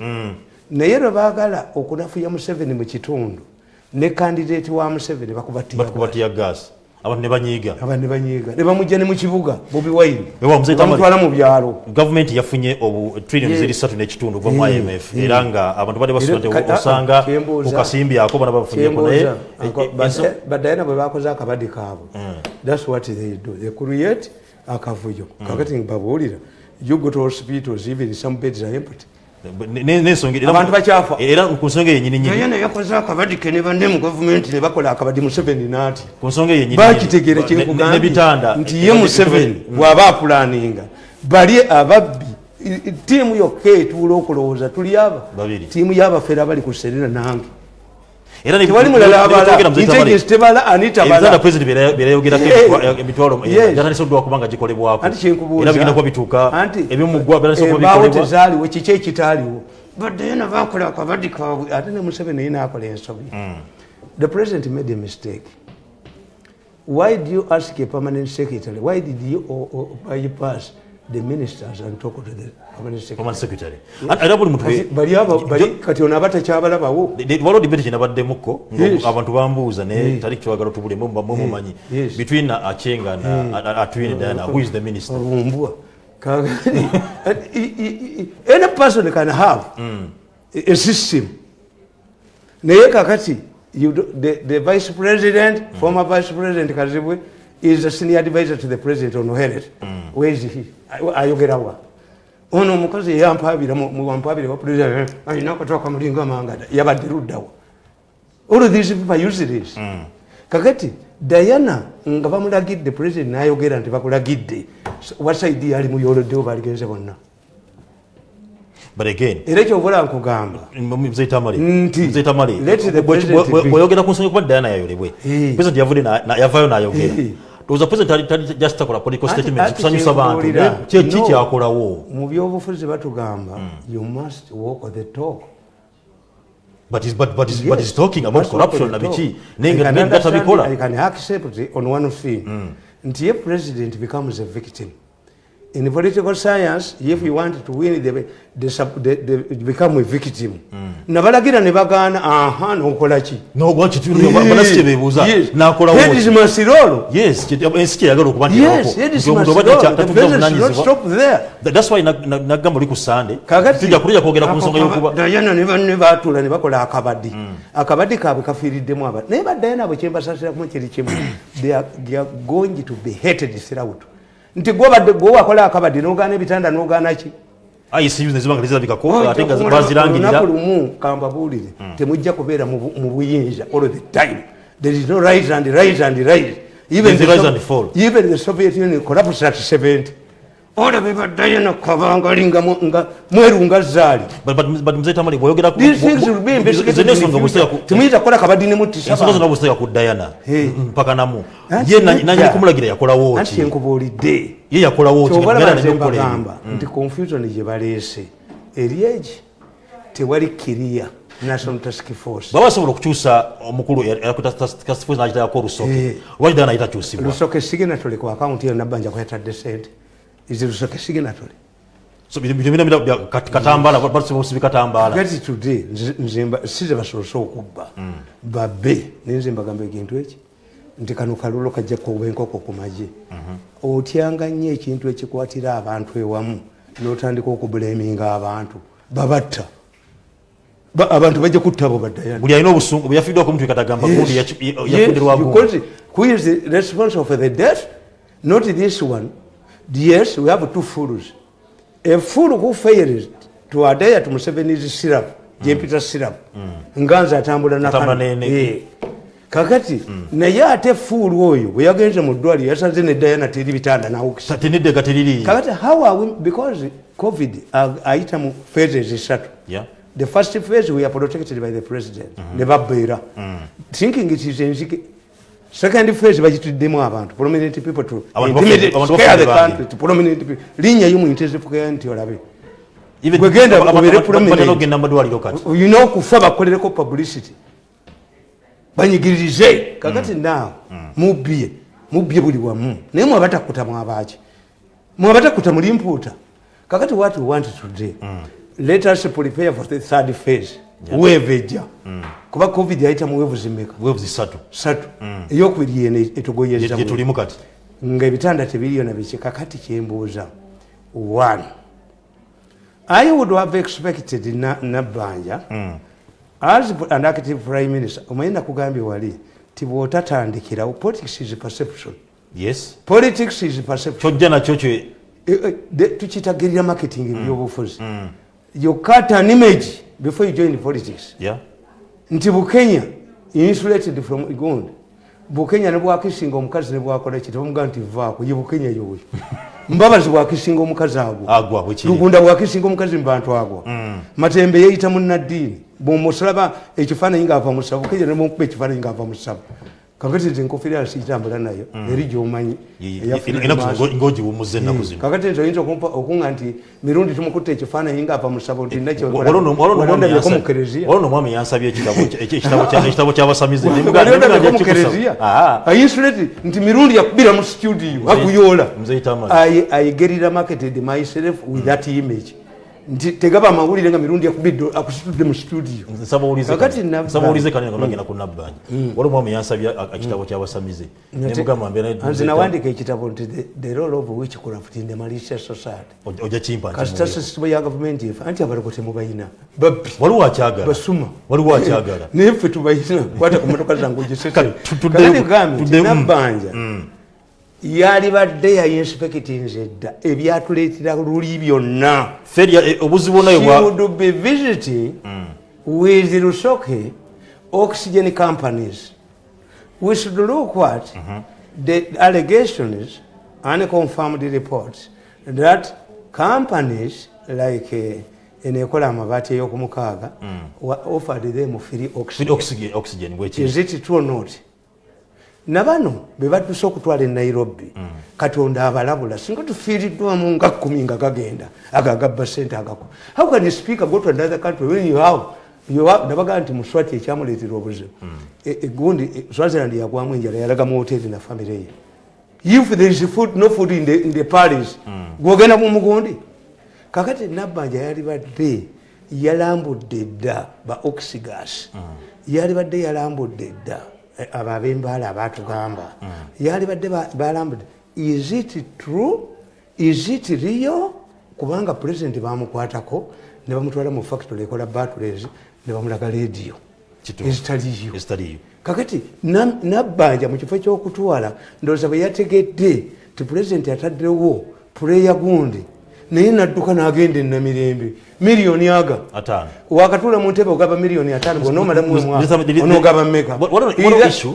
[SPEAKER 2] naye lwe baagala okunafuya Museveni mu kitundu ne candidate wa Museveni bakuba
[SPEAKER 1] tear gas abantu ne banyiiga
[SPEAKER 2] ne bamujja ne mu kibuga Bobi Wine bamutwala mu byalo
[SPEAKER 1] government yafunye trillion ziri 3 n'ekitundu kuva mu IMF era nga abantu bali basonte osanga ku kasimbi ako bana bafunye naye
[SPEAKER 2] badayana bwe bakoze akabadi kaabwe that's what they do, they create akavuyo kakati babuulira you go to hospitals even some beds are empty abantu bakyafa
[SPEAKER 1] era ku nsonga yennyini
[SPEAKER 2] nyine yakoze akabadi ke ne banne mu government ne bakola akabadi Museveni naati
[SPEAKER 1] ku nsonga yennyini
[SPEAKER 2] bakitegere kyekugamba nti ye Museveni bw'aba apulaninga bali ababbi tiimu yokka etuula okulowooza tuli aba tiimu y'abafeera bali ku serera nange
[SPEAKER 1] era ne
[SPEAKER 2] tewali mulala abala intelligence tebala anita bala
[SPEAKER 1] era president berayogerako emitwalo yatandisodwa kubanga gikolebwako era bigenda kuba bituuka ebyomugwa
[SPEAKER 2] bawo tezaaliwo kiki ekitaaliwo badde yena bakola akabadi kaabwe ate ne Museveni yina akola ensobi the president made a mistake. Why do you ask a permanent secretary? Why did you bypass the ministers and talk to the permanent secretary?
[SPEAKER 1] Era buli muntu
[SPEAKER 2] bali kati ona batakyabalabawo
[SPEAKER 1] waliwo debate kinabaddemukko abantu bambuuza ne tali kyagala tubulemu mumanyi between Achenga na Atwine Diana, who is the minister?
[SPEAKER 2] Any person can have a system. Naye kakati the vice president, former vice president Kazibwe, is a senior advisor to the president on Heret. Where is he? Ayogerawa. Ono mukazi yampabira muwampabira wa president ayina kutoka mulinga mangada yabadirudawo. All of these people use this. Kakati Diana nga bamulagidde president nayogera nti bakulagidde wasaidi ali mu yolodde baligenze bonna.
[SPEAKER 1] But again,
[SPEAKER 2] erecho obula nkugamba
[SPEAKER 1] Mzee Tamale bweyogera ku nsonga kuba Diana yayolebwe president yavudde yavayo n'ayogera toza president just takola political statements kusanyusa bantu kiki kyakolawo
[SPEAKER 2] mu byobufuzi batugamba you must walk the talk.
[SPEAKER 1] But he's talking about corruption na biki nenga tabikola.
[SPEAKER 2] I can accept on one thing nti ye president becomes a victim. In political science, if you want to win, they become a victim. Nabalagira ne bagana nokola ki?
[SPEAKER 1] No gwachi tu banasike bebuza nakola wo.
[SPEAKER 2] Head is masirolo.
[SPEAKER 1] Yes, ensi yagalo kuba ndi
[SPEAKER 2] wako. Yes, stop there.
[SPEAKER 1] That's why nagamba liku Sunday.
[SPEAKER 2] Tujja
[SPEAKER 1] kulija kwogera ku nsonga yokuba.
[SPEAKER 2] Diana ne batula ne bakola akabadi. Akabadi kaabwe kafiiriddemu aba. Naye Diana bwe kyemba sasira ku kiri kimu. They are going to be hated throughout. Nti gwo wakola akabadi n'ogaana ebitanda n'ogaana ki?
[SPEAKER 1] ICU nezibanga lizirabikako ate nga bazirangirira.
[SPEAKER 2] Nakulumu kambabuulire temujja kubeera mu buyinza all the time. There is no rise and rise and rise. Even the rise and fall. Even the Soviet Union collapsed at 70. Ola beba Diana kabangalinga mweru nga zaali.
[SPEAKER 1] But Mzee Tamale bweyogera ku
[SPEAKER 2] these things will be investigated. Tumuyita kola kabadi ne mutisha.
[SPEAKER 1] Ensonga zonna bw'oseka ku Diana mpaka namu. Ye nanyi kumulagira yakola woki.
[SPEAKER 2] Anti enkubuulidde.
[SPEAKER 1] Ye yakola woki ngera ne mukola.
[SPEAKER 2] Nti confusion gye baleese. Eri egi tewali kiriya. National Task Force.
[SPEAKER 1] Baba sobola okukyusa omukulu task force n'agitayako olusoke. Lwaki Diana ayitakyusibwa?
[SPEAKER 2] Olusoke signatory ku account yo nabbanja kwetadde sente. Is Lusaka signatory?
[SPEAKER 1] So katambala batusibi katambala.
[SPEAKER 2] Get today nzimba size basoso okubba. Babe nzimba gambe ekintu eki. Nti kano kalulo kajja kuwenkoko ku maje. Otyanga nnyo ekintu ekikwatira abantu ewamu n'otandika okubulaminga abantu. Babatta. Abantu bajja kuttabo badaya.
[SPEAKER 1] Buli alina obusungu bwe yafiddwa ku muntu ekatagamba gundi yafundirwa gundi.
[SPEAKER 2] Because who is the responsible for the death? Not this one. Yes, we have two fools. A fool who fails to adhere to Museveni's syrup, Jempita syrup, nganza atambula nakane. Kakati, naye ate fool oyo, we agenze mu ddwaliro yasaze ne Diana teri bitanda nawukisa.
[SPEAKER 1] Tinidde gateriri.
[SPEAKER 2] Kakati, how are we, because COVID ayita mu phases esatu.
[SPEAKER 1] Yeah.
[SPEAKER 2] The first phase we are protected by the president. Ne babbeera. Thinking it is enzike. Second phase bagituddemu abantu prominent people to scare the country to prominent people linya yumu intensive care nti olabe
[SPEAKER 1] even
[SPEAKER 2] gwegenda abere prominent
[SPEAKER 1] namba dwali lokati
[SPEAKER 2] you know kufa bakolereko publicity banyigirize kakati naawe mubbye buli wamu naye mwabatakuta mwabaki mwabatakuta muli mpuuta kakati what we want today let us prepare for the third phase wave ejja kuba covid yaita mu wave zimeka
[SPEAKER 1] wave satu
[SPEAKER 2] eyokubiri eno etugoyeza
[SPEAKER 1] tulimu kati
[SPEAKER 2] ng'ebitanda tebiriyo na biki kakati kyembuuza one I would have expected Nabbanja as an active prime minister omanyenda kugambye wali ti bw'otatandikirawo politics is perception.
[SPEAKER 1] Yes,
[SPEAKER 2] politics is perception.
[SPEAKER 1] Kyojja nakyo kyo
[SPEAKER 2] tukitagirira marketing ebyobufuzi. You cut an image before you join politics.
[SPEAKER 1] Yeah.
[SPEAKER 2] Nti Bukenya insulated from Uganda. Bukenya ne bwakisinga omukazi ne bwakola kiti bamuga nti vaako ye Bukenya yoyo. Mbabazi bwakisinga omukazi agwa
[SPEAKER 1] bwekiri.
[SPEAKER 2] Lugunda bwakisinga omukazi mbantu agwa. Matembe yeyita munnaddiini bw'omusalaba ekifaananyi ng'ava mu ssabo Bukenya ne bumukuba ekifaananyi ng'ava mu ssabo. Kakati nze nkofira asitambula nayo eri gy'omanyi
[SPEAKER 1] ng'ogiwumuzza ennaku zino.
[SPEAKER 2] Kakati nze oyinza okunga nti mirundi tumukutte ekifaananyi ng'ava mu ssabo nti
[SPEAKER 1] nakyoondabyeeko mu kereziya. Olwo omwami yansabye ekitabo ky'abasamize
[SPEAKER 2] ayinsuleti nti mirundi yakubira mu studio akuyoola. I get it marketed myself with that image. Nti tegaba amawulire nga mirundi yakubidde akusitudde mu studio.
[SPEAKER 1] Nsabawulize kanene ngagenda ku Nabbanja. Waliwo omwami yansabye ekitabo ky'abasamize. Nemugamba mbeera
[SPEAKER 2] nze nawandika ekitabo nti the role of witchcraft in the malicious society.
[SPEAKER 1] Ojja kimpa
[SPEAKER 2] kasita sisitemu ya gavumenti efe anti abaloko temubayina babbi
[SPEAKER 1] waliwo akyagala
[SPEAKER 2] basuma
[SPEAKER 1] waliwo akyagala
[SPEAKER 2] naye ffe tubayina kwata ku motoka zange ogisese kakati gambe Nabbanja yalibadde yayinspekitinze edda ebyatuleetera luli byonna
[SPEAKER 1] obuzibu nayo
[SPEAKER 2] she would be visiting with Lusoke oxygen companies. We should look at the allegations and confirmed reports that companies like enekola amabati ey'okumukaaga offered them free
[SPEAKER 1] oxygen.
[SPEAKER 2] Is it true or not? Nabano bebadduse okutwala e Nairobi Katonda abalabula singa tufiiriddwamu nga 10 nga gagenda agagabba ssente agako. How can you speak go to another country when you have nabaga nti Muswati ekyamuleetera obuzibu egundi Swaziland yagwamu enjala yalaga mu hoteli na family ye. If there is food no food in the palace gwogenda mu mugundi kakati Nabbanja yalibadde yalambudde dda ba oxygas yalibadde yalambudde dda ababembaala abatugamba yalibadde balambudde. Is it true? Is it real? Kubanga president bamukwatako ne bamutwala mu factory ekola batteries ne bamulaga radio ezitaliyo. Kakati Nabbanja mu kifo ky'okutwala ndowooza bwe yategedde ti president ataddewo puleya gundi naye nadduka n'agenda e Namirembe miliyoni aga wakatula mu ntebe ogaba miliyoni 5 bw'onoomalamu onoogaba mmeka.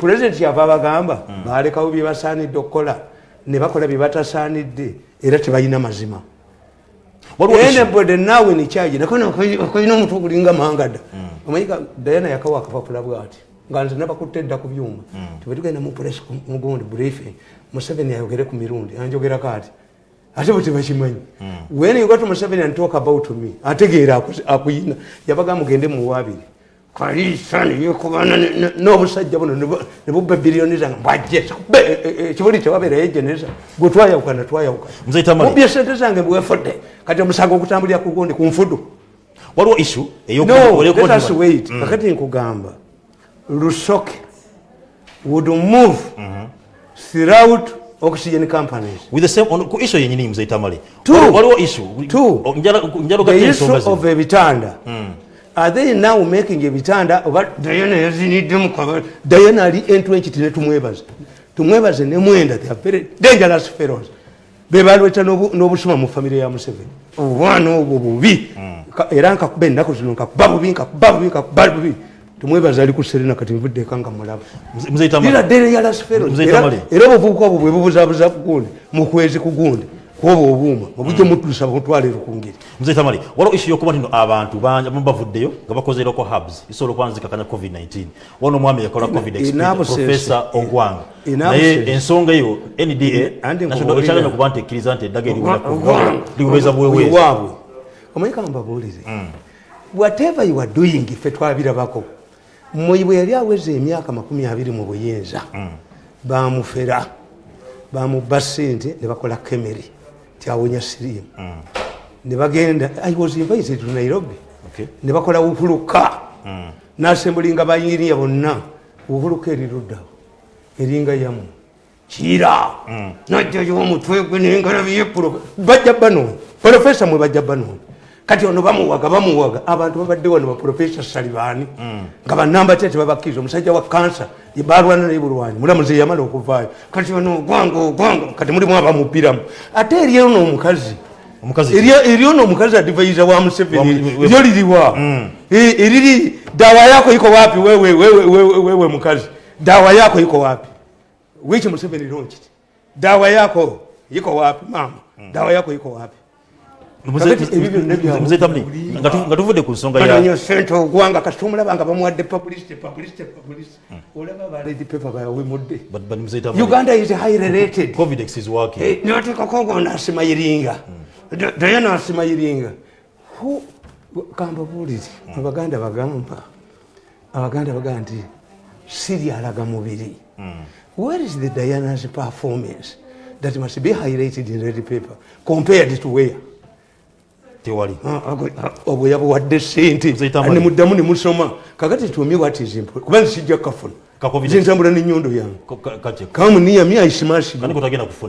[SPEAKER 2] President yava abagamba baalekawo bye basaanidde okukola ne bakola bye batasaanidde era tebalina mazima. Anybody now in charge nakoina omuntu ogulinga mangada omanyika Diana yakawa akapapula bwati nga nze nabakutte dda ku byuma tebetugenda mu press mugundi briefing Museveni ayogere ku mirundi anjogera kati ate bwe tebakimanyi. When you go to Museveni and talk about me ategeera akuyina yabaga mugende mu wabiri kalisani yekubana n'obusajja buno ne bubba biliyoni zange mbajje kibuli tewabeera yejeneza gwe twayawukana mubye sente zange bwefudde kati omusango okutambulira ku gundi ku nfudu.
[SPEAKER 1] Waliwo issue
[SPEAKER 2] wait kakati nkugamba Lusoke would move throughout oxygen companies
[SPEAKER 1] with the same on issue yenyini Mzee Tamale. Waliwo issue
[SPEAKER 2] the issue of ebitanda. Are they now making ebitanda oba Diana yaziniddemu kwa Diana ali entwenchi ne tumwebaze ne mwenda they are very dangerous fellows. Bebalweta n'obusuma mu family ya Museveni obwana obwo bubi era nkakuba ennaku zino nkakuba bubi tumwebaze ali ku Serena kati mvudde kanga mulaba
[SPEAKER 1] Mzee Tamale
[SPEAKER 2] era dangerous fellows era obuvubuka bwe bubuzabuza kugundi mu kwezi kugundi kwobo obuuma mubujje mutusa mutwale rukungiri.
[SPEAKER 1] Mzee Tamale waliwo issue yokuba nino abantu bavuddeyo nga bakozeerako hubs isobola okwanzikakanya COVID-19 wano omwami yakola COVID experience Professor Ogwanga naye ensonga eyo NDA national ekyaganya kuba nti ekkiriza nti eddaga liweza bweweezi
[SPEAKER 2] omanyika mbabuulire whatever you are doing ife twabirabako bwe yali aweze emyaka 20 mu buyinza bamufera bamubba ssente ne bakola kemeri tyawonya sirimu ne bagenda I was invited to Nairobi ne bakola uhuluka n'asembulinga bayiriya bonna uhuluka eriruddawo eringa yamu kira najjayo omutwe gwe n'engalabi y'epulo bajja banoonyi profesa mwe bajja banoonyi kati ono bamuwaga abantu babadde wano baprofesa Salibaani nga bannamba tete babakkiriza omusajja wa kansa balwana naye bulwanyi mulamuzi yamala okuvaayo kati ono ogwanga kati mulimu abamupiramu ate eri ono omukazi eri ono omukazi adivaiza wa Museveni lyo liriwa eriri dawa yako iko wapi wewe mukazi dawa yako iko wapi wichi Museveni launched dawa yako iko wapi mama dawa yako iko wapi
[SPEAKER 1] Mzee Tamale nga tuvude ku nsonga ya
[SPEAKER 2] kanyo sento ogwanga kasumulabanga bamuwadde publicity olaba baledi paper bawe mudde
[SPEAKER 1] but Mzee Tamale
[SPEAKER 2] Uganda is highly rated
[SPEAKER 1] Covidex is working
[SPEAKER 2] noteka kongo nasimayiringa Diana asimayiringa kamba buliti abaganda bagamba nti siri alaga mubiri where is the Diana's performance that must be highlighted in red paper compared to where
[SPEAKER 1] tewali
[SPEAKER 2] obwo yabuwadde ssente ne muddamu ne musoma kakati tuomi what is important kuba sijja kafuna ntambula n'ennyondo yange kamuniya aisimashi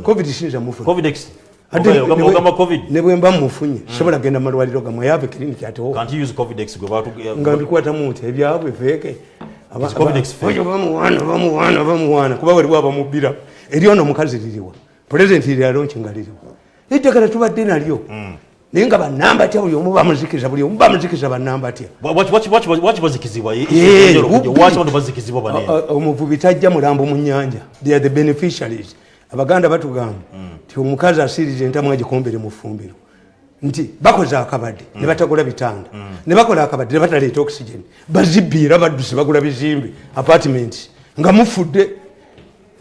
[SPEAKER 2] covid sinza mufuna ne bwe mba mufunye sobola genda malwaliro gamwe yave kiriniki ate nga mbikwatamu nti ebyabwe feeke bamuwaana kuba waliwo abamubbira eri ono omukazi liriwa pulezidenti lyalonkinga liriwa eddagala tubadde nalyo naye nga bannamba atya buli omu bamuzikiza bannamba atya omuvubi tajja mulambo mu nnyanja they are the beneficiaries abaganda batugamba nti omukazi asiriza entamu agikombere mu ffumbiro nti bakoze akabadde ne batagula bitanda ne bakola akabadde ne bataleeta oxygen bazibbiira baddusi bagula bizimbe apartment nga mufudde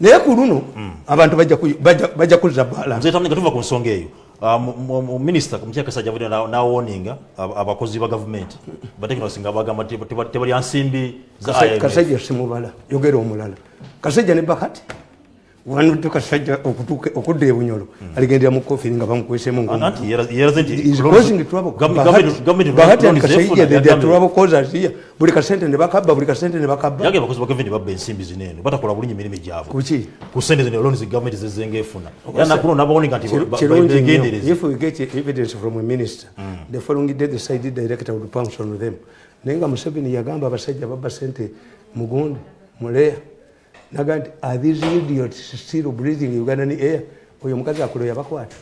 [SPEAKER 2] naye ku luno abantu bajja kuzza balance
[SPEAKER 1] nga tuva ku nsonga eyo minisita Mukyala Kasajja avudde n'awoninga abakozi ba gavumenti batekinosi nga bagamba tebali nsimbi za
[SPEAKER 2] Kasajja simubala yogera omulala Kasajja ne Bakati wanudde Kasajja okudda ebunyolo aligendera mu kofiri nga bamukwesemu buli kasente ne bakabba
[SPEAKER 1] yage abakozi ba gavumenti babba ensimbi zinene batakola bulinyi emirimu gyabwe
[SPEAKER 2] kuki
[SPEAKER 1] ku sente zino loans gavumenti zezenga efuna era nakuno nabawoninga nti bagendereze
[SPEAKER 2] if we get evidence from a minister the following day the side director would pounce on them nenga Museveni yagamba abasajja babba sente mugundu muleya nagandi are these idiots still breathing Ugandan air oyo mukazi akulo yabakwata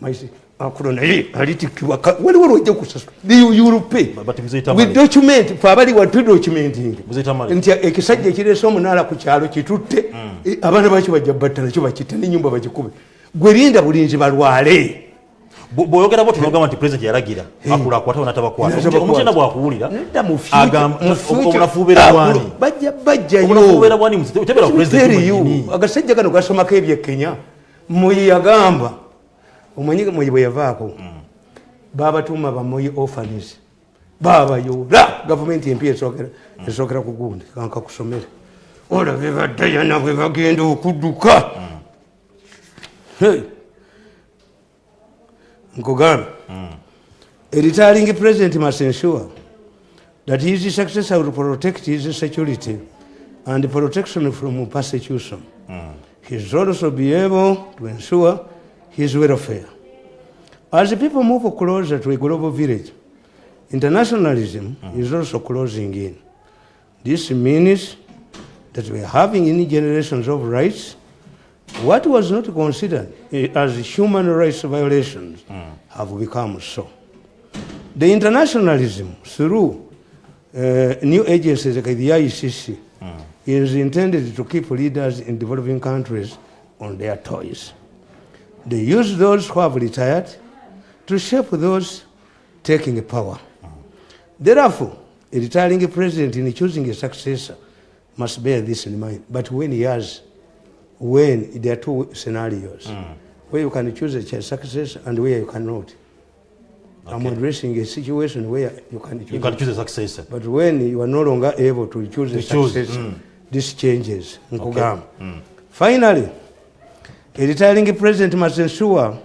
[SPEAKER 2] maisi akulo naye alitikibwa waliwo lwojja kusasula you will pay with document fabali watu documenting nti ekisajja ekiresa omunaala ku kyalo kitutte abaana baki bajja battana kyo bakitte n'ennyumba bagikube gwerinda bulinzi balwale
[SPEAKER 1] bw'oyogera bwo tunogamba nti pulezidenti yalagira akula akwata onatabakwata omukyala bwakuwulira obunafuubeera bwani bajjayo
[SPEAKER 2] agasajja gano gasomako ebyekenya Moyi yagamba omanyi Moyi bwe yavaako babatuuma bamoyi orphans babayoola gavumenti empya esookera ku gundi kanka kusomere olabe baddayana bwe bagenda okudduka Nkugamba a retiring president must ensure that his successor will protect his security and protection from persecution. He should also be able to ensure his welfare. As people move closer to a global village, internationalism is also closing in. This means that we are having new generations of rights. What was not considered as human rights violations have become so. The internationalism through new agencies like the ICC is intended to keep leaders in developing countries on their toes. They use those who have retired to shape those taking power. Therefore, a retiring president in choosing a successor must bear this in mind. But when there are two scenarios, where you can choose a successor and where you cannot. I'm addressing a situation where you can
[SPEAKER 1] choose a successor.
[SPEAKER 2] But when you are no longer able to choose a successor, this changes. Finally, a retiring president must ensure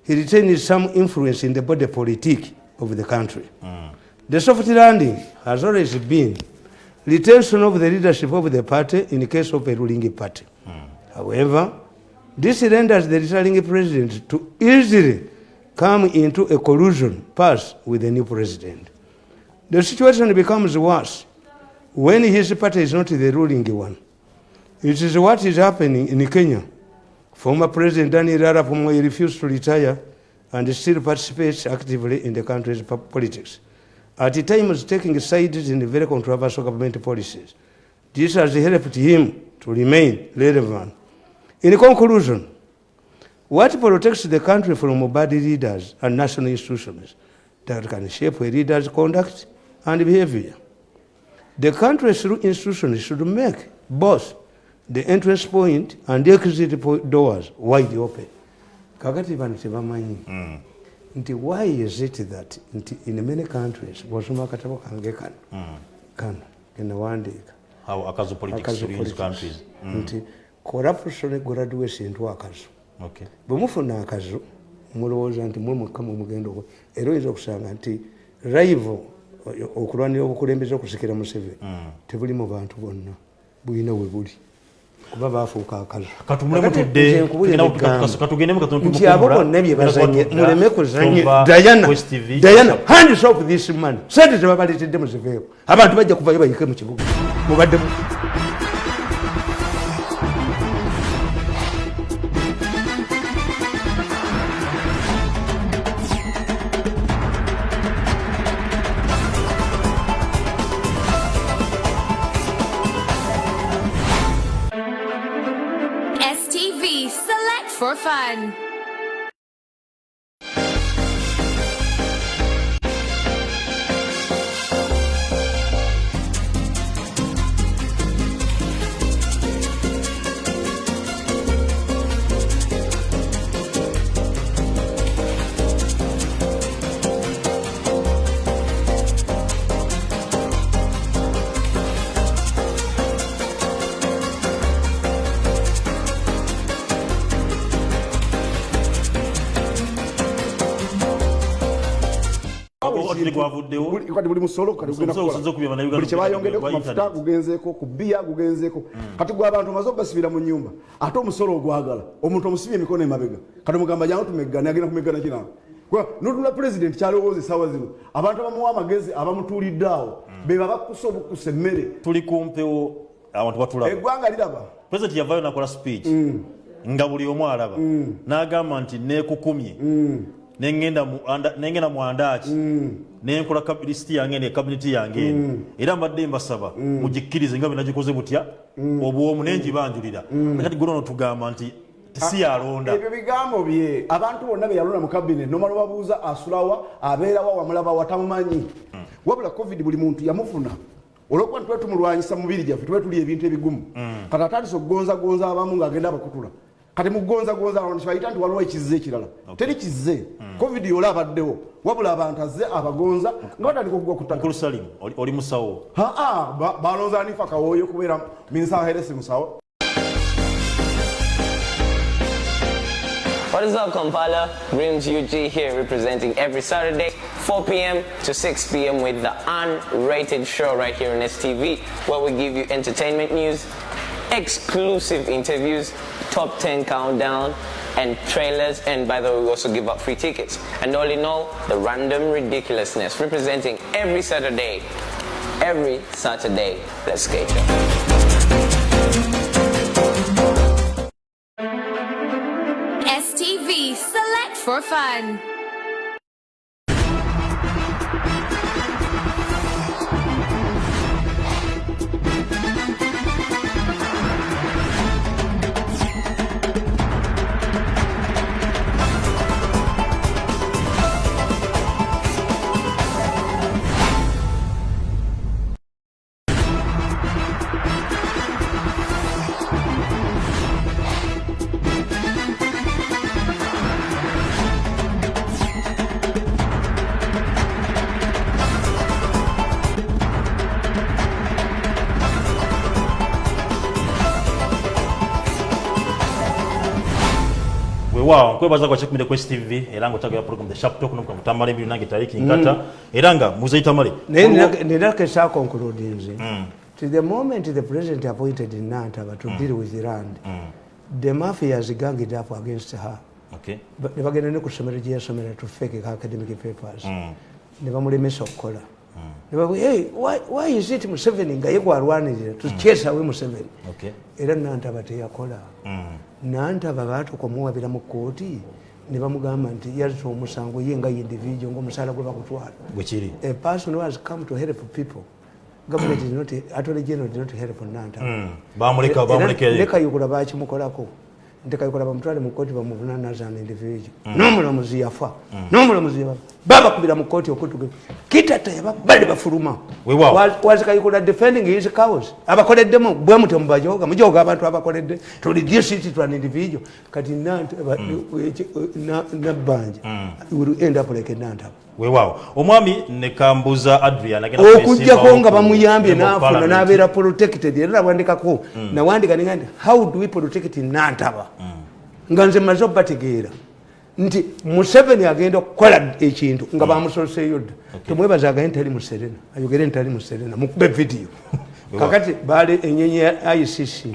[SPEAKER 2] he retains some influence in the body politic of the country. The soft landing has always been retention of the leadership of the party in case of a ruling party. However, this renders the retiring president to easily come into a collusion path with the new president. The situation becomes worse when his party is not the ruling one. It is what is happening in Kenya. Former President Daniel Arap Moi refused to retire and still participates actively in the country's politics, at times taking sides in very controversial government policies. This has helped him to remain relevant. In conclusion, what protects the country from bad leaders and national institutions that can shape a leader's conduct and behavior? The country's institutions should make both the entrance point and the exit doors wide open. Kakati bano tebamanyi nti why is it that in many countries bw'osoma akatabo kange kano kenawandiika
[SPEAKER 1] akazu politics in these countries
[SPEAKER 2] nti corruption graduates into akazu. Bwe mufuna akazu mulowooza nti mwe mwekka mugenda era oyinza okusanga nti rival okulwanira obukulembeze okusikira Museveni tebuli mu bantu bonna, bulina we buli kuba baafuuka akazu. Nti abo bonna bye bazanye muleme kuzanye Diana hands off this man. Sente tebabaleetedde muziveeko, abantu bajja kuvayo bayike mu kibuga mubaddemu.
[SPEAKER 3] For fun.
[SPEAKER 4] buli musolo kati buli kyebayongeddeko ku mafuta gugenzeeko ku bbiya gugenzeeko kati gwe abantu maze ogasibira mu nnyumba ate omusolo ogwagala omuntu omusibye emikono emabega kati mugamba jangu tumeggane agenda kumeggana kiranga notula pulezidenti kyalowooza essaawa zino abantu abamuwa amagezi abamutuulidde awo be babakusa obukusa emmere
[SPEAKER 1] tuli kumpewo abantu batulaba
[SPEAKER 4] eggwanga liraba
[SPEAKER 1] pulezidenti yavayo nakola speech nga buli omu alaba n'agamba nti neekukumye nengenda mu andaki nenkola lisiti yange ne kabineti yange era mbadde mbasaba mugikkirize nga bwe nagikoze butya obwomu nengibanjulira kati guno tugamba nti si yalonda
[SPEAKER 4] ebyo bigambo bye abantu bonna be yalonda mu kabinet nomala babuuza asulawa abeerawa wamulaba watamumanyi wabula covid buli muntu yamufuna olwokuba nitwe tumulwanyisa mubiri gyaffe tube tuli ebintu ebigumu kati atandise okugonzagonza abamu ng'agenda abakutula kati mugonzagonza abantu kibayita nti waliwo ekizze ekirala teri kizze covid yola abaddewo wabula abantu azze abagonza nga batandika okugwa ku ttaka.
[SPEAKER 1] Salim oli musawo
[SPEAKER 4] balonza anifa kawooyo kubeera minisa heresi musawo.
[SPEAKER 5] What is up, Kampala? Rims UG here, representing every Saturday, 4 p.m. to 6 p.m. with the unrated show right here on STV, where we give you entertainment news, exclusive interviews, top 10 countdown, and trailers, and by the way, we also give out free tickets. And all in all, the random ridiculousness, representing every Saturday. Let's get it.
[SPEAKER 3] STV, select for fun.
[SPEAKER 1] wow nkwebaza kwa chekumide kwa TV era ngo ya program the sharp talk no kwa Tamale mbi nange tariki nkata era nga muzayi Tamale
[SPEAKER 2] nenake sa conclude to the moment the president appointed in Nantaba to deal with Iran the mafias ganged up against her.
[SPEAKER 1] Okay.
[SPEAKER 2] But never get any customary to fake academic papers. Never more miss of color. Never, hey, why is it Museveni Gaywa to chase away Museveni?
[SPEAKER 1] Okay.
[SPEAKER 2] Era Nantabatea color. Nantaba to come over Vilamukoti, never Mugama, Yaso Musango, Yenga individual, Musala,
[SPEAKER 1] which is
[SPEAKER 2] a person who has come to help people. Government is not, Attorney General did not help Nanta.
[SPEAKER 1] Bamuleka,
[SPEAKER 2] Leka you could have achieved Mukorako. Ndikayikola bamutwale mukoti bamuvunana as an individual n'omulamuzi yafa n'omulamuzi yafa baba kubira mukoti okutuge kitata yababali bafuluma wazikayikola defending his cause abakoleddemu bwe muto mubajoga mujoga abantu abakoledde to reduce it to an individual kati nabbanja will end up like Nantaba
[SPEAKER 1] wewawo omwami nekambuza Adrian
[SPEAKER 2] okujjako nga bamuyambye n'afuna n'abeera protected era nabwandikako nawandika ningandi how do we protect Nantaba nga nze maze obategeera nti Museveni agenda okukola ekintu nga bamusoseeyo dda temwebazaagaye ntali mu Serena ayogere ntali mu Serena mukube vidiyo kakati baali enyenyi ya ICC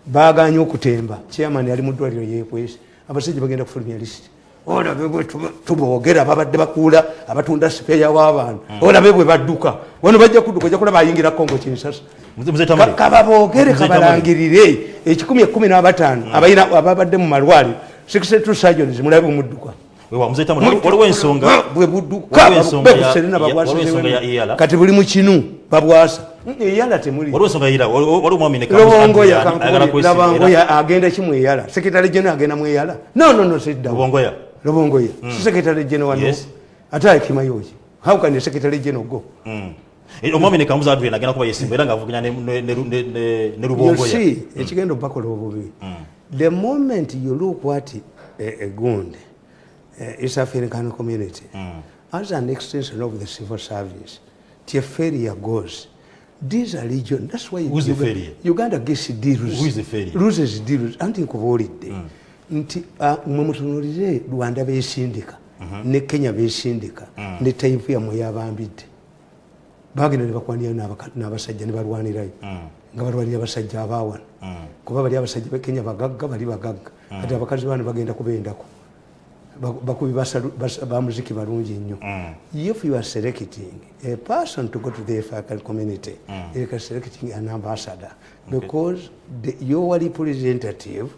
[SPEAKER 2] baaganye okutemba chairman yali mu ddwaliro yeekwese abasajja bagenda kufulumya lisiti olabe bwe tuboogera babadde bakuula abatunda sipeya w'abantu olabe bwe badduka wano bajja kudduka ojja kulaba ayingira Kongo Kinshasa kababoogere kabalangirire 115 abayina ababadde mu malwaliro 62 surgeons mulabe mudduka
[SPEAKER 1] waliwo ensonga
[SPEAKER 2] bwe budduka bebuserena babwasa kati buli mu kinu babwasa eyala temuli
[SPEAKER 1] waliwo ensonga yira waliwo omwami
[SPEAKER 2] Lobongoya agenda kimu eyala secretary general agenda mu eyala no sidda Lobongoya secretary general
[SPEAKER 1] yes
[SPEAKER 2] ate akimayoki how can the secretary general go
[SPEAKER 1] omwami nekambuza Adrian agenda kuba yesimba era ngavuganya ne Lubongoya
[SPEAKER 2] see ekigendo bakola obubi the moment you look what a gund East African community as an extension of the civil service the failure goes these are region that's why Uganda gets deals
[SPEAKER 1] who is the failure
[SPEAKER 2] loses deals anti kubolidde nti mumutunulire Rwanda besindika ne Kenya besindika ne taifu ya moyabambidde bagenda ne bakwaniya n'abasajja ne balwanirayo nga balwanira abasajja abawana kuba bali abasajja be Kenya bagagga bali bagagga kati abakazi bano bagenda kubendako bakubi bamuziki balungi nnyo if you are selecting a person to go to the African community you are selecting an ambassador because your representative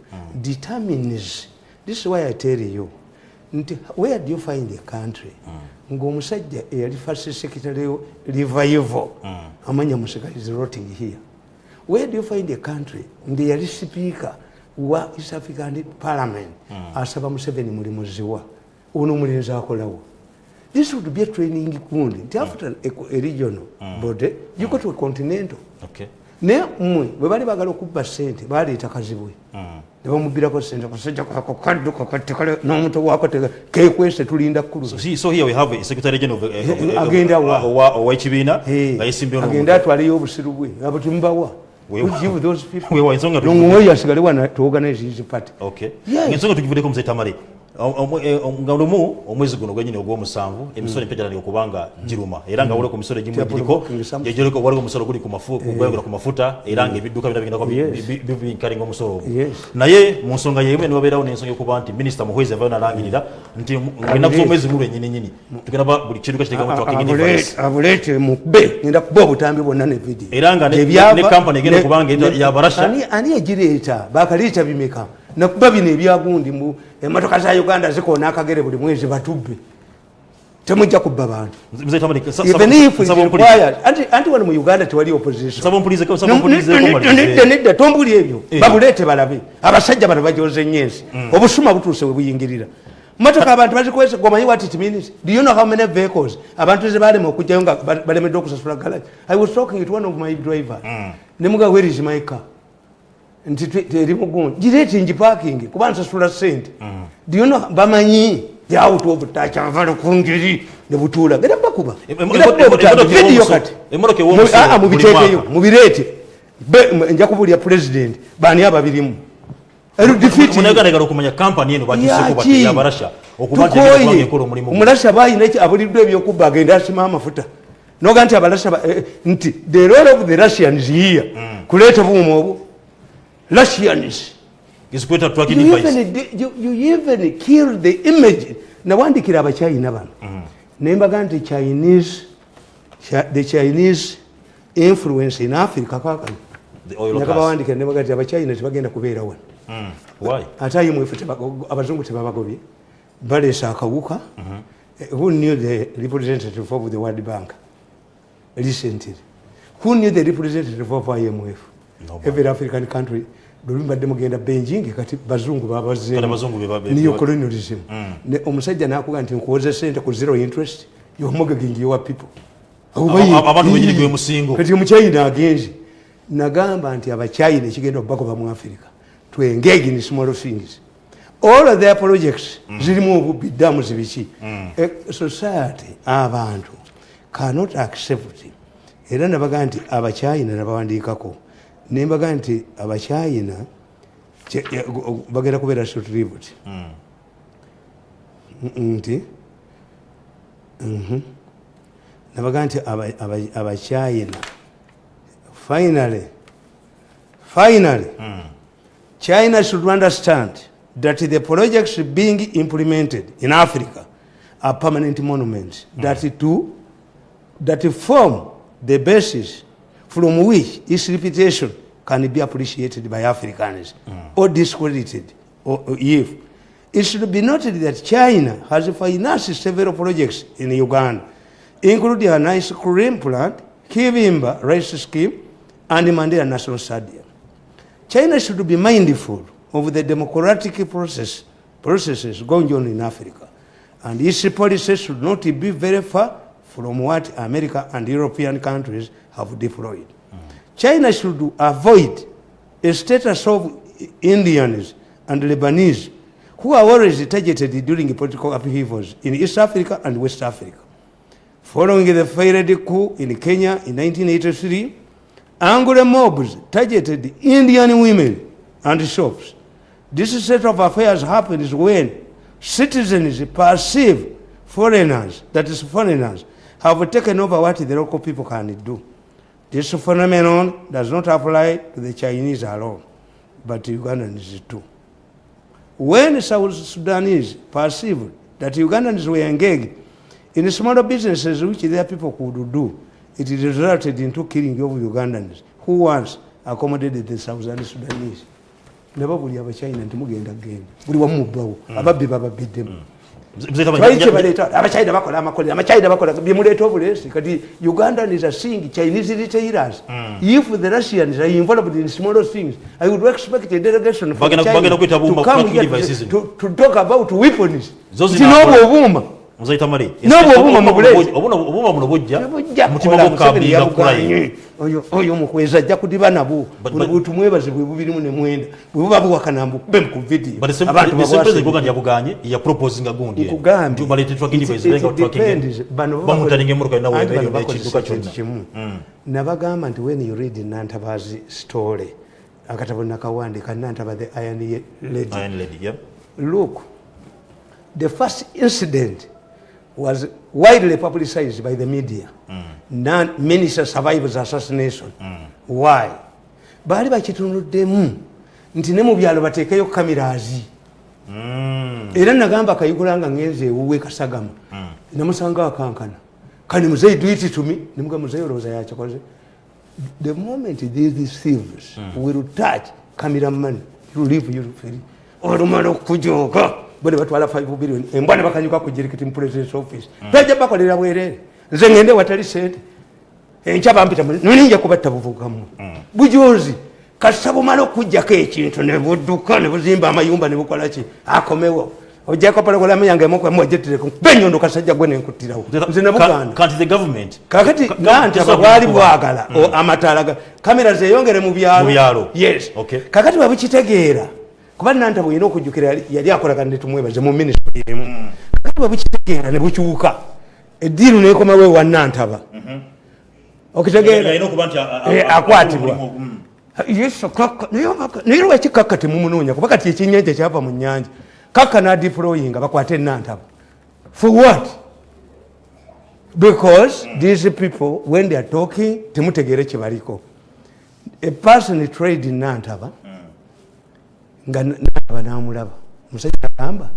[SPEAKER 2] determines this is why I tell you where do you find a country ng'omusajja eyali first secretary revival amanya musika is rotting here where do you find a country ndi yali speaker wa East African Parliament asaba Museveni mulimu ziwa ono mulinzi akolawo this would be a training ground after a regional body you go to a continental ne mmwe bwe bali bagala okubba ssente baleeta kazibwe ne bamubirako ssente kasajja kako kadduka katekale n'omuntu wako kekwese tulinda kkulu
[SPEAKER 1] so here we have a secretary general
[SPEAKER 2] agenda
[SPEAKER 1] wa ekibiina nga yesimbye
[SPEAKER 2] agenda atwaleyo obusiru bwe abutimbawa we give those people
[SPEAKER 1] we ensonga
[SPEAKER 2] tugivuddeko asigale wana to organize his party
[SPEAKER 1] ensonga tugivuddeko Mzee Tamale nga lumu omwezi guno gwenyini ogw'omusanvu emisolo empejjana okubanga giruma era nga waliwo ku misolo egimu egiriko gyegiriko waliwo omusolo guli ku mafuta era ng'ebidduka bigenda bikalinga omusolo ogwo naye mu nsonga yemu ne wabeerawo n'ensonga okuba nti minisita Muhwezi avayo n'alangirira nti ennaku z'omwezi guno ennyini tugenda buli kintu kakiteekamu twakingi
[SPEAKER 2] abuleete mukube ngenda kuba obutambi bwonna ne vidiyo
[SPEAKER 1] era nga ne kampani egenda okubanga yabarasha
[SPEAKER 2] ani egireeta bakaleeta bimeka nakuba bino ebyagundi mu emotoka za Uganda zikoona akagere buli mwezi batubbe temujja kubba bantu anti wano mu Uganda tewali opposition nedda tombuli ebyo babuleete balabe abasajja bano bajoze nyezi obusuma butuuse we buyingirira motoka abantu bazikwese gomanyi what it means do you know how many vehicles abantu ze balema okujjayo nga balemedde okusasula garage I was talking to one of my driver nemuga where is my car nti teri mugundu gireti nji parking kuba nsasula sente do you know bamanyi out of touch avalo kungiri ne butula genda bakuba video kati mubiteekeyo mubirete nja kubulya president bani ababirimu
[SPEAKER 1] munagala okumanya kampani eno bakiseko bati ya barasha okubaje kubanga ekolo mulimu
[SPEAKER 2] omurasha bayina abulidde ebyokuba agenda asima amafuta noga nti abarasha nti the role of the Russians here kuleta buumo obwo Russians
[SPEAKER 1] is better tracking device
[SPEAKER 2] you even kill the image nawandikira abachina bano nembaga nti the Chinese influence in Africa kakano nakabawandikira nembaga nti abachina tebagenda kubeera wano
[SPEAKER 1] why
[SPEAKER 2] atayi mwefute abazungu tebabagobye balesa akawuka who knew the representative of the World Bank recently who knew the representative of IMF every African country lulimbadde mugenda Beijing kati bazungu babaze niyo colonialism ne omusajja nakuga nti nkuwoze sente ku zero interest you're mortgaging your people
[SPEAKER 1] abantu benyiri gwe musingo
[SPEAKER 2] kati omuchina agenzi nagamba nti abachina ekigenda okubakoba mu Africa to engage in small things all of their projects zirimu obubiddamu zibiki society abantu cannot accept era nabaga nti abachina nabawandiikako nembaga nti abachina bagenda kubeera short lived nti nabaga nti abachina finally China should understand that the projects being implemented in Africa are permanent monuments that form the basis from which its reputation can be appreciated by Africans or discredited if. It should be noted that China has financed several projects in Uganda, including an ice cream plant, Kibimba rice scheme, and Mandela National Stadium. China should be mindful of the democratic processes going on in Africa, and its policies should not be very far from what America and European countries have deployed. China should avoid a status of Indians and Lebanese who are always targeted during political upheavals in East Africa and West Africa. Following the failed coup in Kenya in 1983, angry mobs targeted Indian women and shops. This set of affairs happens when citizens perceive foreigners, that is foreigners, have taken over what the local people can do. This phenomenon does not apply to the Chinese alone, but Ugandans too. When South Sudanese perceived that Ugandans were engaged in smaller businesses which their people could do, it resulted into killing of Ugandans who once accommodated the South Sudanese. Never buli abachina ntimugenda genda buli wamubbawo ababbi bababiddemu abachina bakola byemuleeta obulesi kati Uganda is a sing Chinese retailers if the Russians are involved in smaller things I would expect a delegation from China to come here to talk about weapons obuma
[SPEAKER 1] muzaita mali
[SPEAKER 2] obuma mubulesi
[SPEAKER 1] obuma muno bujja mutima gokambinga kulayi
[SPEAKER 2] oyo mukweza ajja kudiba nabo butumwebaze bwe bubirimu ne mwenda bwe buba buwakanambu kube mu video
[SPEAKER 1] abantu bakwase bugandi yabuganye ya proposing gundi
[SPEAKER 2] kugambi
[SPEAKER 1] tumalete tracking device lenga tracking bamutaninge muruka na wewe ne chiduka chonna
[SPEAKER 2] nabagamba nti when you read Nantabazi story akatabona kawande kanantaba the Iron Lady
[SPEAKER 1] yep.
[SPEAKER 2] Look, the first incident was widely publicized by the media. Minister survives assassination. Why? Bali bakitunudemu nti ne mu byalo bateekayo kamerazi. Era nagamba kayigulanga ngenze ewuwe Kasagama. Namusanga akankana. Kani muzeyi do it to me. Nimuga muzeyi oloza yakoze. The moment these thieves will touch cameraman, you leave you free. Olumalo kujoka. Bode batwala 5 billion embwana bakanyuka ku jirikiti mu president's office taje bakolera bwerere nze ngende watali sente enchaba mpita ninja kubatta buvugamu bujozi kasabo malo kujjako ekintu ne budduka ne buzimba amayumba ne bukola ki akomewo ojjako pale kola yange moko mwajetire ku benyondo kasajja gwe nenkutirawo nze ne buganda
[SPEAKER 1] kanti the government
[SPEAKER 2] kakati nanta bwali bwagala amatala kamera zeyongere mu byalo yes
[SPEAKER 1] okay
[SPEAKER 2] kakati babukitegeera kuba nanta bwino okujjukira yali akolaga netumwebaze mu ministry emu kakati babukitegeera ne bukyuka ediru nekoma we wanantaba okitegeera
[SPEAKER 1] ino kubanti
[SPEAKER 2] akwatibwa yesu kaka naye lwaki kaka temumunoonya kuba kati ekyennyanja kyava mu nnyanja kaka nadeployinga bakwate Nantaba for what? Because these people when they are talking temutegeere kyebaliko. A person trade in Nantaba nga Nantaba namulaba musajja agamba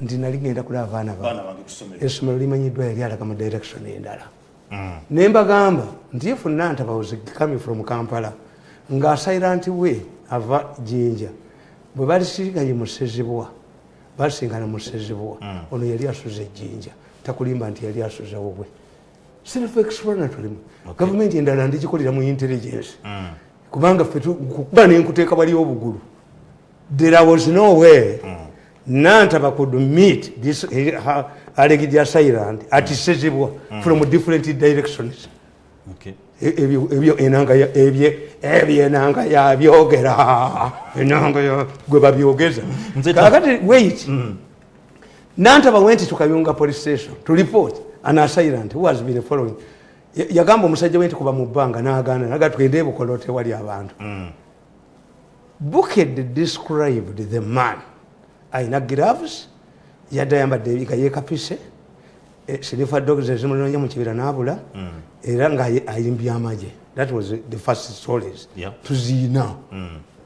[SPEAKER 2] nti nali ngenda kulaba abaana bange essomero limanyiddwa yali alaga mu direction endala ne mbagamba nti if Nantaba was coming from Kampala nga silent we ava Jinja bwe balisirikaye musezibwa basingana musezibwa ono yali asuze Jinja takulimba nti yali asuze wobwe self explanatory. Government endala ndikikolera mu intelligence kubanga kuba nenkuteeka bali obugulu. There was no way Nantaba could meet this alleged assailant at Sezibwa from different directions.
[SPEAKER 1] Okay.
[SPEAKER 2] Ebyo enanga yabyogera enanga ya gwe babyogeza. Kakati wait. Nantaba went to Kayunga police station to report an assailant who has been following. Yagamba omusajja wenti kuba mu bbanga n'agaana naga twende bukolote wali abantu. Buked described the man. Ayina gloves yadde ayambadde ebika yeekapise sinifa dogs ezimunonya mu kibira n'abula era nga ayimbya amagye. That was the first stories. Tuziina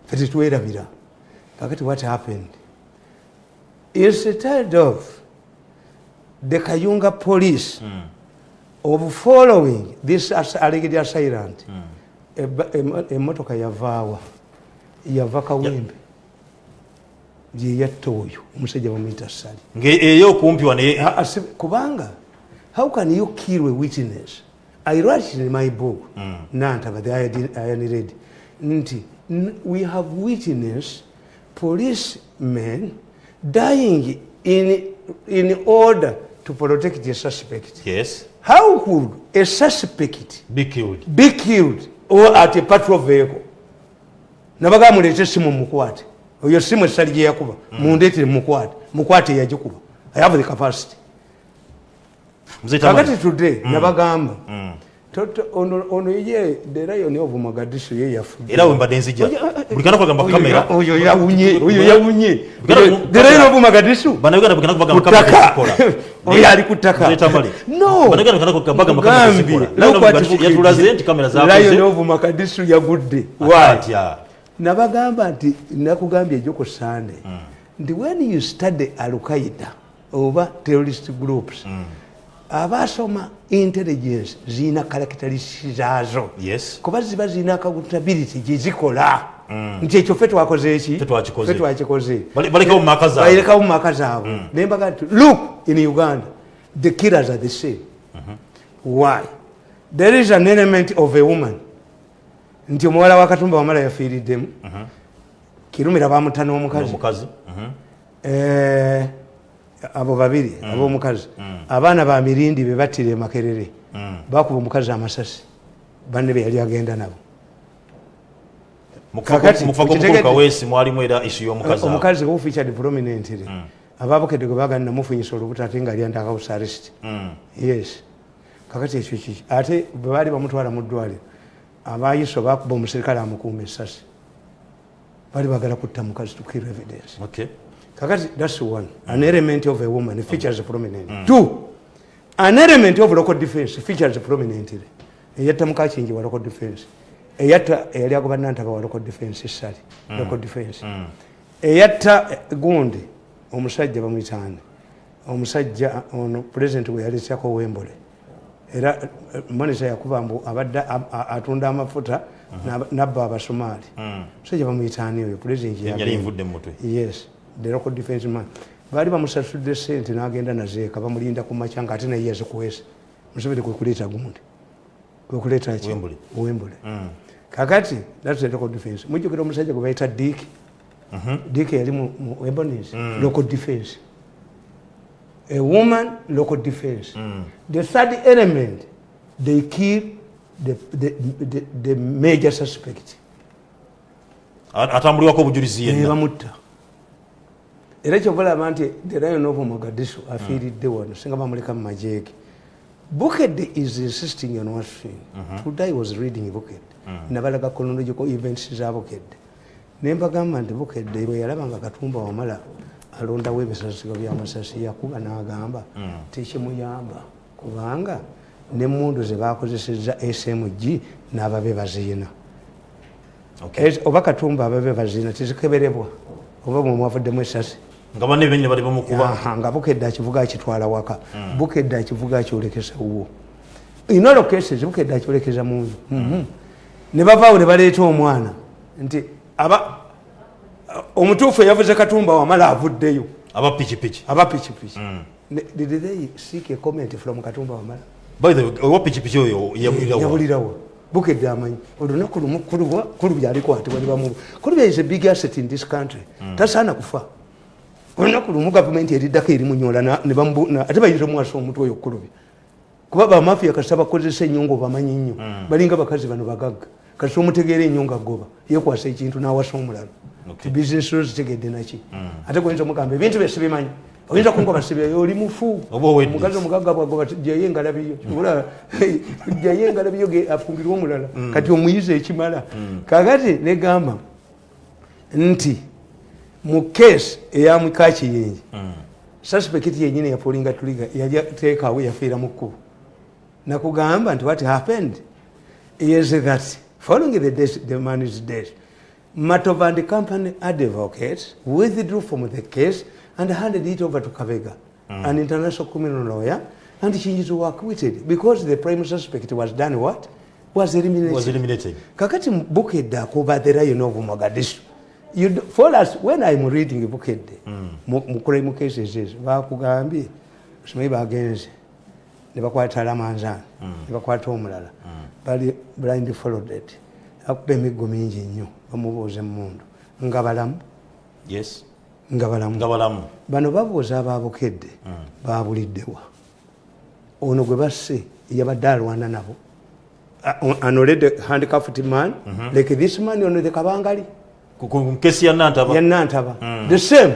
[SPEAKER 2] fete twerabira. Kakati what happened? Instead of the Kayunga police of following this alleged assailant, emotoka yavaawa yava Kawempe gye yatta oyo omusajja bamuyita Sali
[SPEAKER 1] eyo kumpi wane
[SPEAKER 2] kubanga how can you kill a witness? I write in my book Nantaba the Iron Red nti we have witnessed policemen dying in order to protect the suspect.
[SPEAKER 1] Yes.
[SPEAKER 2] How could a suspect
[SPEAKER 1] be killed
[SPEAKER 2] or at a patrol vehicle? Nabaga mulete simu mukwate. Oyo simu esali gye yakuba. Mundetire mukwate. Mukwate yagikuba. I have the capacity. Kakati today nabagamba. Ono ye the Lion of Mogadishu ye yafuja.
[SPEAKER 1] Era wemba denzija. Bulikana kwagamba kamera.
[SPEAKER 2] Oyo yawunye. The Lion of Mogadishu.
[SPEAKER 1] Banagana bukana kwagamba kamera kola.
[SPEAKER 2] Oyo ali kutaka.
[SPEAKER 1] Tamale.
[SPEAKER 2] No.
[SPEAKER 1] Banagana kana kwagamba kamera kola. Yatulaze enti kamera zakoze.
[SPEAKER 2] Lion of Mogadishu yagudde. Why? Nabagamba nti nakugambye ejjo ku Sunday. Nti when you study Al-Qaeda over terrorist groups. Abasoma intelligence zina characteristics zazo.
[SPEAKER 1] Yes.
[SPEAKER 2] Kuba ziba zina accountability gizikola. Nti ekyo ffe twakoze eki? Ffe twakikoze.
[SPEAKER 1] Baleka mu maka zaabwe.
[SPEAKER 2] Baleka mu maka zaabwe. Ne mbaga nti look in Uganda the killers are the same. Why? There is an element of a woman. Nti omuwala wa Katumba Wamala yafiiriddemu. Kirumira bamutana omukazi. Abo babiri ab'omukazi abaana ba Mirindi be battire Makerere bakuba omukazi amasasi banne be yali agenda nabo
[SPEAKER 1] mukaka wesi mwalimu era issue y'omukazi
[SPEAKER 2] omukazi who featured prominently ababukedde gwe bagana mufunyisa olubuto ate nga ali under house arrest. Yes. Kakati ekyo kiki ate bwe baali bamutwala mu ddwaliro abayiso bakuba omusirikale amukuuma essasi bali bagala kutta mukazi to kill evidence.
[SPEAKER 1] Okay.
[SPEAKER 2] Kakati, that's one. An element of a woman features prominently. Two, an element of local defense features prominently. Eyatta mukachinji wa local defense. Eyatta eyali agoba Nantaba wa local defense sali. Local defense. Eyatta gundi omusajja bamuyitane. Omusajja ono president we yali kyako Wembole. Era manager yakuba mbu abadda atunda amafuta nabba abasomali. Omusajja bamuyitane oyo president
[SPEAKER 1] yali invudde mu mutwe.
[SPEAKER 2] Yes. The local defense man. Bali bamusasudde sente n'agenda nazeeka bamulinda ku makya nga ate naye yazikuweesa. Museveni kwe kuleeta gundi. Kwe kuleeta ki? Wembule. Kakati, that's the local defense. Mujjukira omusajja gwe bayita Dick. Dick yali mu Ebonies. Local defense. A woman, local defense. The third element, they kill the major suspect.
[SPEAKER 1] Atambuliwako obujulizi yenna.
[SPEAKER 2] Bamutta. Era kyobalaba nti the Lion of Mogadishu afiiridde wano singa bamuleka mu majeege Bukedde is insisting on one thing. Today I was reading Bukedde. Nabalaga chronological events za Bukedde. Nembagamba nti Bukedde bwe yalaba nga Katumba Wamala alondawo ebisasiro by'amasasi yakuba n'agamba tekimuyamba kubanga n'emmundu ze baakozesezza SMG n'ababe baziina. Oba Katumba ababe baziina tezikeberebwa oba bwe mwavuddemu essasi
[SPEAKER 1] nga banne bennyini bali bamukuba
[SPEAKER 2] nga Bukedde akivuga akitwala waka Bukedde akivuga akyolekesa wuwo in all cases Bukedde akyolekeza munju ne bavaawo ne baleeta omwana nti omutuufu yavuze Katumba Wamala avuddeyo
[SPEAKER 1] aba pikipiki
[SPEAKER 2] did they seek a comment from Katumba Wamala?
[SPEAKER 1] by the way owa pikipiki oyo
[SPEAKER 2] yabulirawo Bukedde amanyi olunaku lumu kulu byalikwatibwa ne bamu kulu is a big asset in this country tasaana kufa olunaku lumu gavumenti eriddako erimunyola ate bayinza omuwasa omutwe oyo okulubi kuba bamafiya kasita bakozesa ennyonga obamanyi nnyo balinga bakazi bano bagagga kasita omutegeera ennyonga agoba yekwasa ekintu n'awasa omulala bizinesi zo zitegedde naki ate goyinza omugamba ebintu bye sibimanyi oyinza kungoba sibyeyo oli mufu omukazi omugagga bwagoba jjayo engalabiyo jjayo engalabiyo afumbirwe omulala kati omuyizi ekimala kakati negamba nti mu keesi eya Mukakiyingi suspect yenyini yapolinga tuliga yali teekaawo yafiira mu kkubo nakugamba nti what happened is that following the man is dead Matova and the company advocates withdrew from the case and handed it over to Kabega, an international criminal lawyer, and she was acquitted because the prime suspect was done what? Was eliminated. Kakati Bukedde over the Lion of Mogadishu. For us, when I'm reading Bukedde, mu cases is bakugambye simanyi bagenze ne bakwata Lamanzana ne bakwata omulala bali blind followed it akuba emiggo mingi nnyo bamubuuza emmundu nga balamu
[SPEAKER 1] yes
[SPEAKER 2] nga balamu bano babuuza aba Bukedde babuliddewa ono gwe basse yabadde alwana nabo an already handcuffed man like this man on the Kabangali
[SPEAKER 1] kesi ya Nantaba
[SPEAKER 2] the same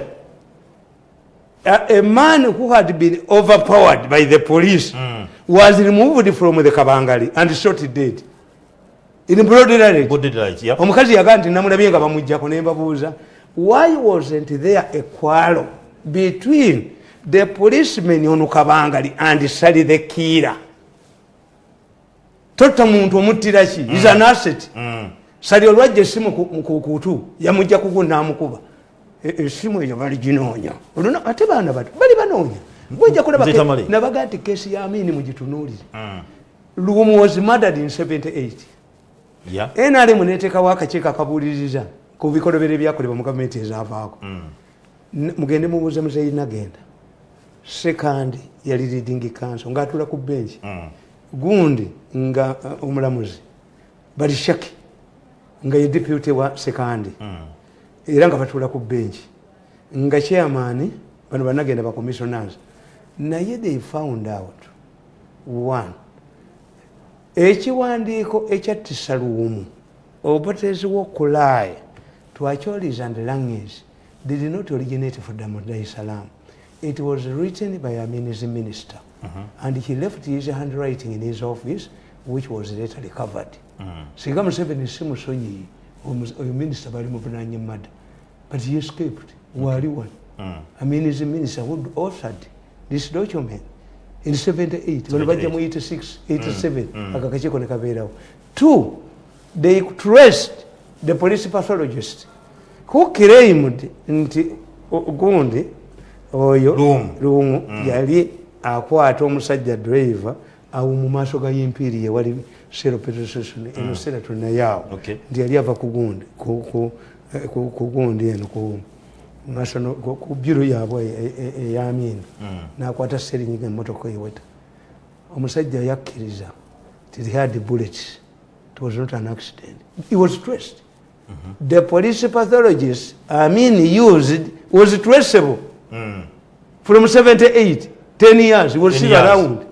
[SPEAKER 2] a man who had been overpowered by the police was removed from the Kabangali and shot dead in broad daylight. Omukazi yagamba nti namulabye nga bamujjako ne mbabuuza why wasn't there a quarrel between the policemen on Kabangali and Sally the killer? Tota muntu omuttira ki is an asset. Sali olwajja essimu kukutu yamujja kugunda amukuba essimu eyo bali ginoonya oluna ate baana bato bali banoonya bwejja kulaba nabaga nti keesi ya Amini mugitunuulire Lumu was murdered in 78 NRM neteekawo akakiiko akabuuliriza ku bikolobero ebyakolebwa mu gavumenti ezaavaako mugende mubuuze muzeeyi Nagenda sekandi yali leading counsel ng'atuula ku benchi gundi nga omulamuzi bali shaki nga ye deputy wa sekandi era nga batuula ku benchi nga chairman bano Banagenda ba commissioners naye they found out one ekiwandiiko ekyattisa Luwumu obutezi w'okulaaya to Acholi's and Langes did not originate from Dar es Salaam. It was written by Amini's minister and he left his handwriting in his office which was later recovered. Singa Museveni si musonyi oyo minister bali muvunanye mada but he escaped waliwo Amini's minister who authored this document in 78 when bajja mu 86 87 akakakiiko ne kabeerawo. Two, they traced the police pathologist who claimed nti gundi oyo Lumu yali akwata omusajja driver awo mu maaso ga Imperial wali Shell petrol station eno Senator Nayawo nti yali ava ku gundi ku gundi eno ku national ku biro yaabwe eya Amini n'akwata serinyiga emmotoka eweta omusajja yakkiriza nti he had bullets. It was not an accident. It was traced. The police pathologist Amini used was traceable from 78, 10 years. He was still around.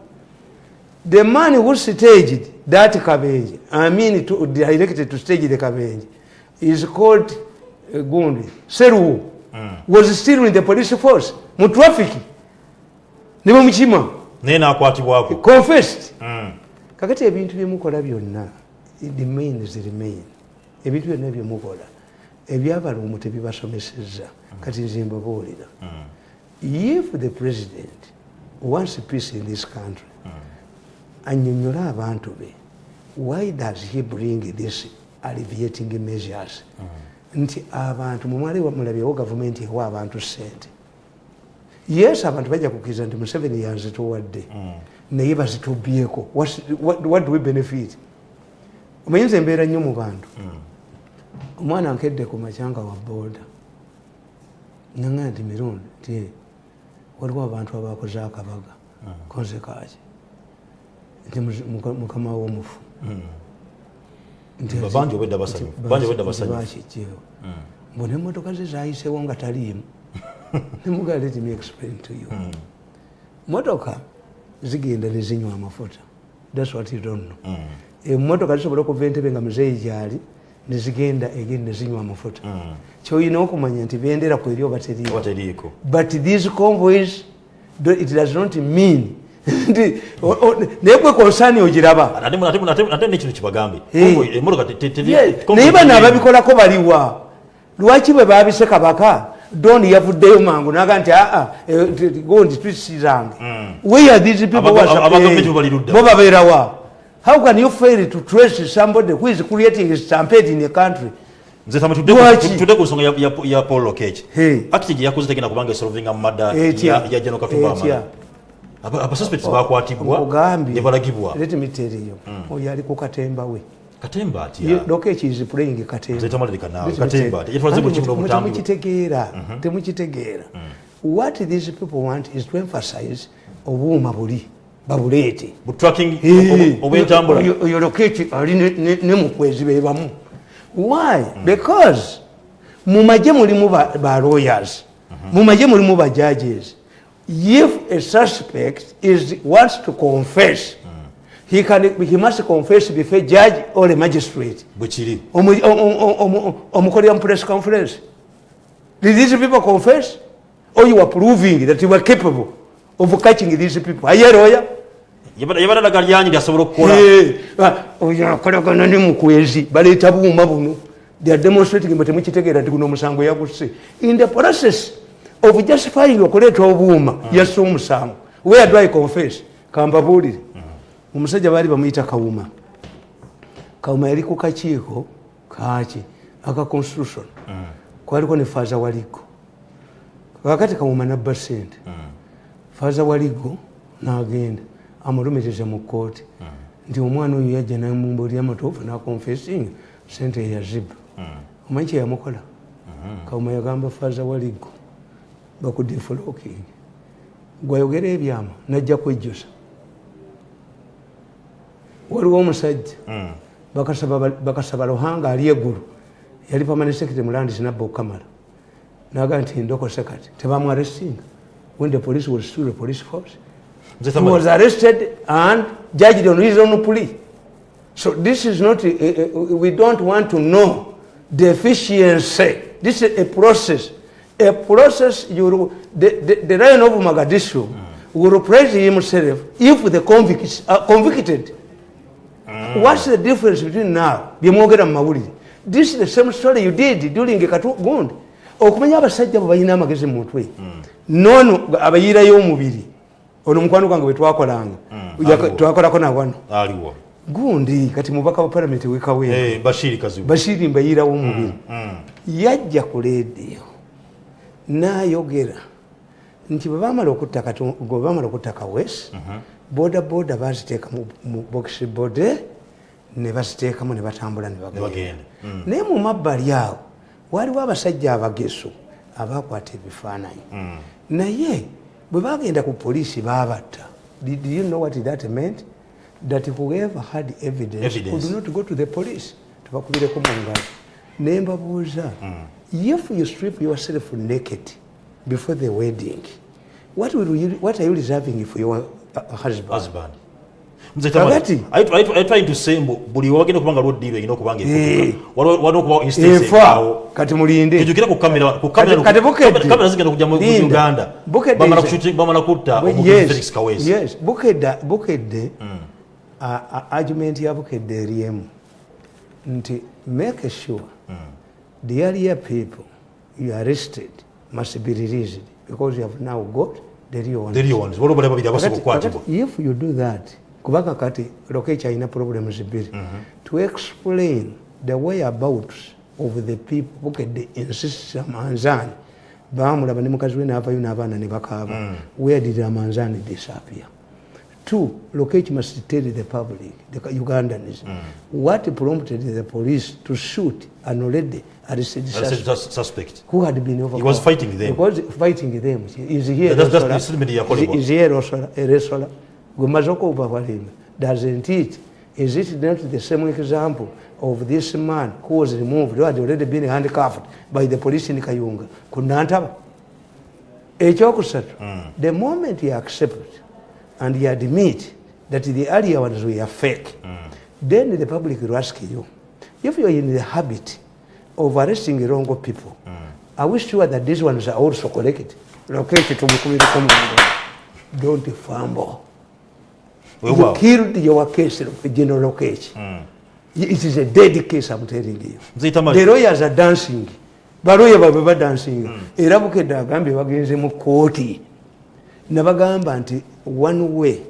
[SPEAKER 2] The man who staged that Kabenje, Amini directed to stage the Kabenje, is called Gundi. Seru was still in the police force. Mu traffic. Nibo mchima.
[SPEAKER 1] nena akwatibwako
[SPEAKER 2] confessed kakati ebintu byemukola byonna remain ebintu byonna byemukola ebyabalumu tebibasomeseza kati nze mbabuulira if the president wants peace in this country annyonnyola abantu be why does he bring this alleviating measures nti abantu mulabyewo gavumenti ewa abantu sente yes abantu bajja kukkiriza nti Museveni yanzituwadde naye bazitubyeko what do we benefit omanyiza embeera nnyo mu bantu omwana nkedde ku macyanga wa booda nanga nti mirundi nti waliwo abantu abakoze akabaga konze kaki nti mukama w'omufu
[SPEAKER 1] bangi obwedda basanyufu
[SPEAKER 2] mbona emmotoka ze zayisewo nga taliimu nemugaa let me explain to you motoka zigenda nezinywa amafuta that's what you don't know emmotoka zisobola okuva Entebbe nga muzeeyi gyali nezigenda egenda nezinywa amafuta kyoyina okumanya nti bendera ku eri oba teriiko but these convoys it does not mean naye gwe konsani ogiraba
[SPEAKER 1] ate nekino kibagambye
[SPEAKER 2] naye bano ababikolako baliwa lwaki bwe babise kabaka doni yavuddeyo mangu naga nti gondi tusirange where are these people bo babeerawa how can you fail to trace somebody who is creating a stampede in a country
[SPEAKER 1] tudde ku nsonga ya Paul Lokech ati gye yakoze tegenda kubanga esolvinga mu madda ya General Katumba Amala abasuspects bakwatibwa ne balagibwa
[SPEAKER 2] let me tell you oyo ali ku katemba we
[SPEAKER 1] Katemba ati
[SPEAKER 2] Lokech is playing katemba
[SPEAKER 1] zetamale nawe katemba ati yetwaze mu kibuno butambu
[SPEAKER 2] temukitegeera what these people want is to emphasize obuuma buli babulete
[SPEAKER 1] bu tracking obwentambula
[SPEAKER 2] oyo Lokech ali ne mukwezi bebamu why because mumaje mulimu ba lawyers mumaje mulimu ba judges if a suspect wants to confess he must confess before a judge or a magistrate
[SPEAKER 1] bwekiri
[SPEAKER 2] omukolera mu press conference did these people confess or you are proving that you were capable of catching these people are you a lawyer
[SPEAKER 1] yabadala galyanyi lyasobola okukola
[SPEAKER 2] oyo akolagana ne mukwezi baleeta buuma buno they are demonstrating mbe temukitegeera nti guno omusango yagusse in the process of justifying okuleeta obuuma yasse omusango where do I confess kambabuulire omusajja baali bamuyita Kawuma yali ku kakiiko kaki aka constitution kwaliko ne Faaza Waligo kakati Kawuma nabba ssente Faaza Waligo n'agenda amulumiririza mu kkooti nti omwana oyo yajja namumbuulira amatuufu nakonfesinga sente eyaziba omanyi kye yamukola Kawuma yagamba Faaza Waligo bakudde flooking gwayogera ebyama najja kwejjusa waliwo omusajja bakasaba Luhanga ali eggulu yali permanent secretary mu Landis nabba okukamala naga nti ndokose kati tebamwarestinga when the police was still the police force he was arrested and judged on his own plea. So this is not we don't want to know the efficiency. This is a process the Lion of Mogadishu will praise himself if the convicts are convicted. What's the difference between now? This is the same story you did during Katugund. Okumanya abasajja balina amagezi mu mutwe. Nono abayirayo omubiri. Ono mukwano gwange bwe twakolanga. Twakolako na wano.
[SPEAKER 1] Aliwo.
[SPEAKER 2] Gundi kati mubaka wa parliament wekawe.
[SPEAKER 1] Bashiri Kazuba.
[SPEAKER 2] Bashiri mbayirawo omubiri. Yajja ku radio. N'ayogera nti bwe baamala okuttaka West boda baziteeka mu box bode ne baziteekamu ne batambula ne bagenda naye mu mabbali awo waliwo abasajja abageso abakwata ebifaananyi naye bwe bagenda ku poliisi baabatta. Did you know what that meant? That whoever had evidence could not go to the police tubakubireko mu ngalo. Ne mbabuuza if you strip yourself naked before the wedding, what are you reserving for your husband? kakati
[SPEAKER 1] I trying to say buli wagenda kubanga road deal ino kubanga
[SPEAKER 2] Eh.
[SPEAKER 1] wano kuba instance
[SPEAKER 2] enfa kati mulinde
[SPEAKER 1] tujukira ku kamera
[SPEAKER 2] Kati Bukedde.
[SPEAKER 1] kamera zigenda kujja mu
[SPEAKER 2] Linda.
[SPEAKER 1] Uganda
[SPEAKER 2] Bukedde
[SPEAKER 1] bamala
[SPEAKER 2] is-
[SPEAKER 1] kushuti bamala kutta omuntu
[SPEAKER 2] yes,
[SPEAKER 1] Felix Kawesi
[SPEAKER 2] yes. Bukedde argument ya Bukedde eriemu nti make sure the earlier people you arrested must be released because you have now got the real ones.
[SPEAKER 1] deri ones wolo bale babiri abasobola kukwatibwa
[SPEAKER 2] If you do that, kubanga kati Lokech alina problems bbiri to explain the whereabouts of the people Bukedde insists Amanzani bamulaba ne mukazi we n'avayo n'abaana ne bakaaba. Where did Amanzani disappear? Two, Lokech must tell the public, the Ugandans, what prompted the police to shoot an already arrested
[SPEAKER 1] suspect
[SPEAKER 2] who had been overcome.
[SPEAKER 1] He was fighting them.
[SPEAKER 2] Because fighting them. Is here
[SPEAKER 1] That's the statement ya Kolibwa.
[SPEAKER 2] Is here a wrestler? Gumazoko overwhelmed. Doesn't it? Is it not the same example of this man who was removed, who had already been handcuffed by the police in Kayunga? Kunantaba. Ekyokusatu. The moment you accept and you admit that the earlier ones were fake, then the public will ask you, if you are in the habit of arresting the wrong people, are we sure that these ones are also correct? Lokech tumukubira komundo. Don't fumble. You killed your case, General Lokech. It is a dead case, I'm telling you. The lawyers are dancing. Baroya baba dancing. Era Bukedde agambye bagenze mu kooti. Nabagamba nti one way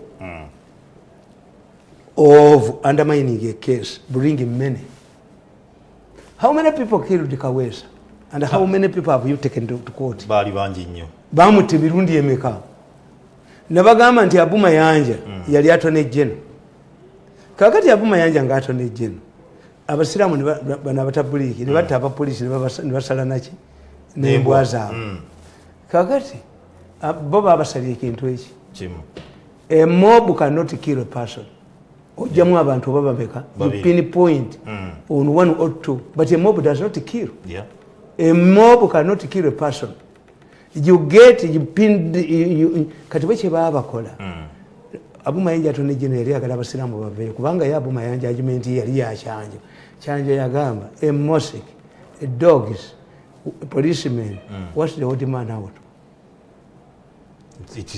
[SPEAKER 2] of undermining a case, bringing many. How many people killed Kawesa? And how many people have you taken to court?
[SPEAKER 1] bali bangi nnyo
[SPEAKER 2] Bamutte mirundi emeka. Nabagamba nti Abu Mayanja yali atone jeno. Kakati Abu Mayanja nga atone jeno. Abasiramu bana batabuliki ne batta abapolisi ne basala naki n'embwa zaabwe. Kakati bo babasalira ekintu eki.
[SPEAKER 1] kimu
[SPEAKER 2] A mob cannot kill a person. Ojamu abantu baba beka. You pinpoint on one or two. But a mob does not kill.
[SPEAKER 1] yeah
[SPEAKER 2] A mob cannot kill a person. You get, you pin, kati bwe baba kola. Abu Mayanja atone jeno yali agala abasiramu baveyo kubanga ya Abu Mayanja argument yali ya chanjo. Chanjo yagamba a mosque, a dogs, a policeman. What's the old man out?
[SPEAKER 1] it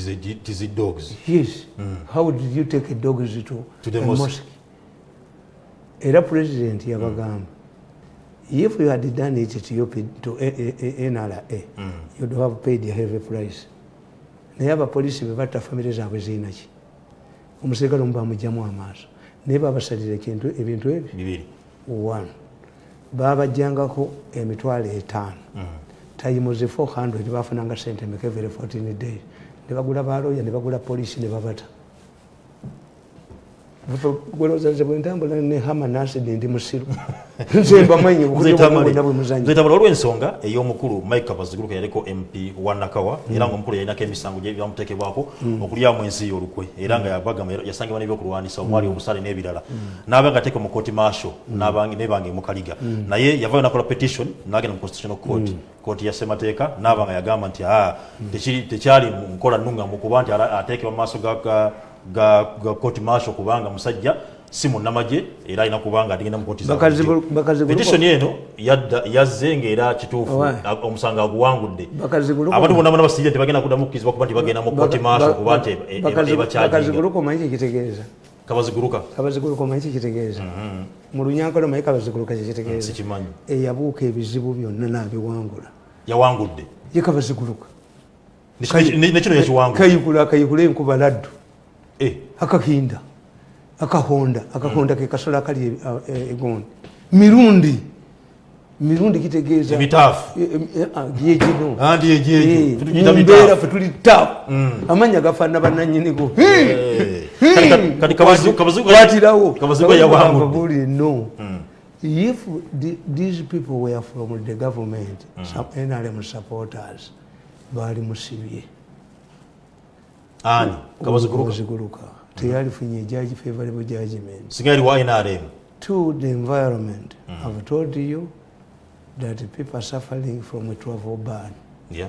[SPEAKER 1] is a dogs
[SPEAKER 2] Yes. How did you take a dogs to
[SPEAKER 1] the
[SPEAKER 2] a
[SPEAKER 1] mosque?
[SPEAKER 2] Era president yabagamba. If you had done it to NRA, you'd have paid a heavy price. Naye abapoliisi be batta famire zaabwe ziina ki? Omusirikale omu bamugyamu amaaso. Naye babasalira ebintu ebyo
[SPEAKER 1] bibiri.
[SPEAKER 2] One, babajjangako emitwalo 5. Times 400 bafunanga sente meka every 14 days. Ne bagula baloya ne bagula poliisi ne babata. Gwelozanze bwe ntambula ne hama n'accident ndi musiru. Nze mbamanyi obudde bwe muzanyi.
[SPEAKER 1] Nze tabula olw'ensonga ey'omukulu Mike Kabaziguluka yaliko MP wa Nakawa era ng'omukulu yalinako emisango gye byamuteekebwako okulyamu ensi y'olukwe era nga yabagamba yasangibwa n'ebyokulwanisa omwali obusale n'ebirala n'aba nga ateeka mu court martial n'ebanga emukaliga naye yavayo nakola petition n'agenda mu constitutional court kooti ya ssemateeka n'aba nga yagamba nti tekyali mu nkola nnungamu kuba nti ateekebwa mu maaso ga court martial kubanga musajja si munnamagye era alina kubanga atigenda mu kooti petition eno yazze ng'era kituufu omusango aguwangudde abantu bonna bonna basirire tebagenda kuddamu kukkizibwa kuba nti bagenda mu kooti martial kuba nti
[SPEAKER 2] Bakaziguluka omanyi kikitegeeza.
[SPEAKER 1] Kabaziguluka
[SPEAKER 2] omanyi kikitegeeza. Mu Lunyankole omanyi Kabaziguluka kikitegeeza.
[SPEAKER 1] Sikimanyi.
[SPEAKER 2] Eyabuuka ebizibu byonna n'abiwangula.
[SPEAKER 1] Yawangudde.
[SPEAKER 2] Ye Kabaziguluka.
[SPEAKER 1] Nekino yakiwangudde.
[SPEAKER 2] Akayikula enkuba laddu. Akakinda. Akahonda ke kasolo akali egondi. Mirundi kitegeeza.
[SPEAKER 1] Emitaafu.
[SPEAKER 2] Gyegino.
[SPEAKER 1] Andi egyejo.
[SPEAKER 2] Tutugita mitaafu. Fetuli taafu. Amanya gafaanana bannannyinigo.
[SPEAKER 1] Kati Kabaziguluka
[SPEAKER 2] yawangudde. No. If these people were from the government, some NRM supporters, bali musibye.
[SPEAKER 1] Ani Kabaziguluka
[SPEAKER 2] teyalifunye judge favorable judgment.
[SPEAKER 1] Sigari wa NRM.
[SPEAKER 2] To the environment. I've told you that people are suffering from a travel ban.
[SPEAKER 1] Yeah.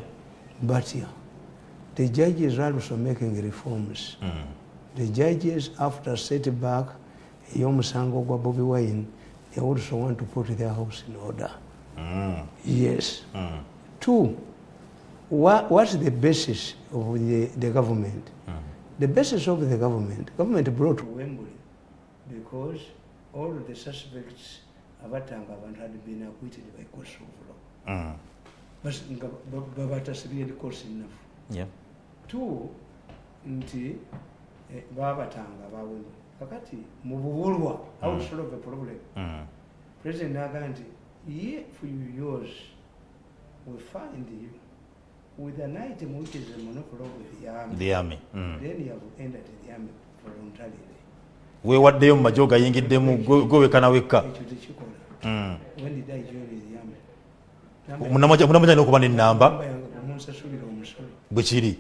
[SPEAKER 2] But yeah, the judges are also making reforms. The judges, after setback, y'omusango gwa Bobi Wine, they also want to put their house in order. Yes. 2, what's the basis of the government? The basis of the government brought Wembley because all of the suspects abatanga abantu had been acquitted by course of law. Babatasibye course enough.
[SPEAKER 1] Yeah.
[SPEAKER 2] 2, nti babatanga bawe kakati mu buwulwa how to solve the problem. President naga nti if you use we find you with an item which is a monopoly of the army, then you have entered the army voluntarily. We what the majoga yingiddemu gowekana wekka. When did I join the army? Munamaja nokuba n'ennamba. Bwekiri.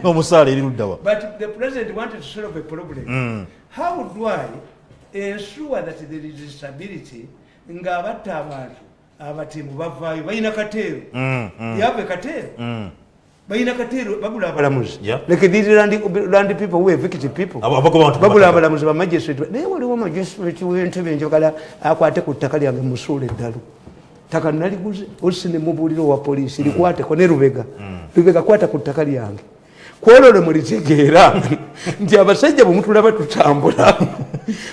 [SPEAKER 2] Omusaala eri luddawa. But the president wanted to solve a problem. How do I ensure that there is stability ng'abatta abantu abatimu bavaayo balina kateero yabe kateero balina kateero babula abalamuzi like these land people who evicted people babula abalamuzi ba magistrate naye waliwo magistrate w'entebe njagala akwate ku ttaka lyange musuule eddalu ttaka naliguze osine mubuuliro wa poliisi likwateko ne Lubega kwata ku ttaka lyange kwolwo lwe mulitegeera nti abasajja bwe mutulaba tutambula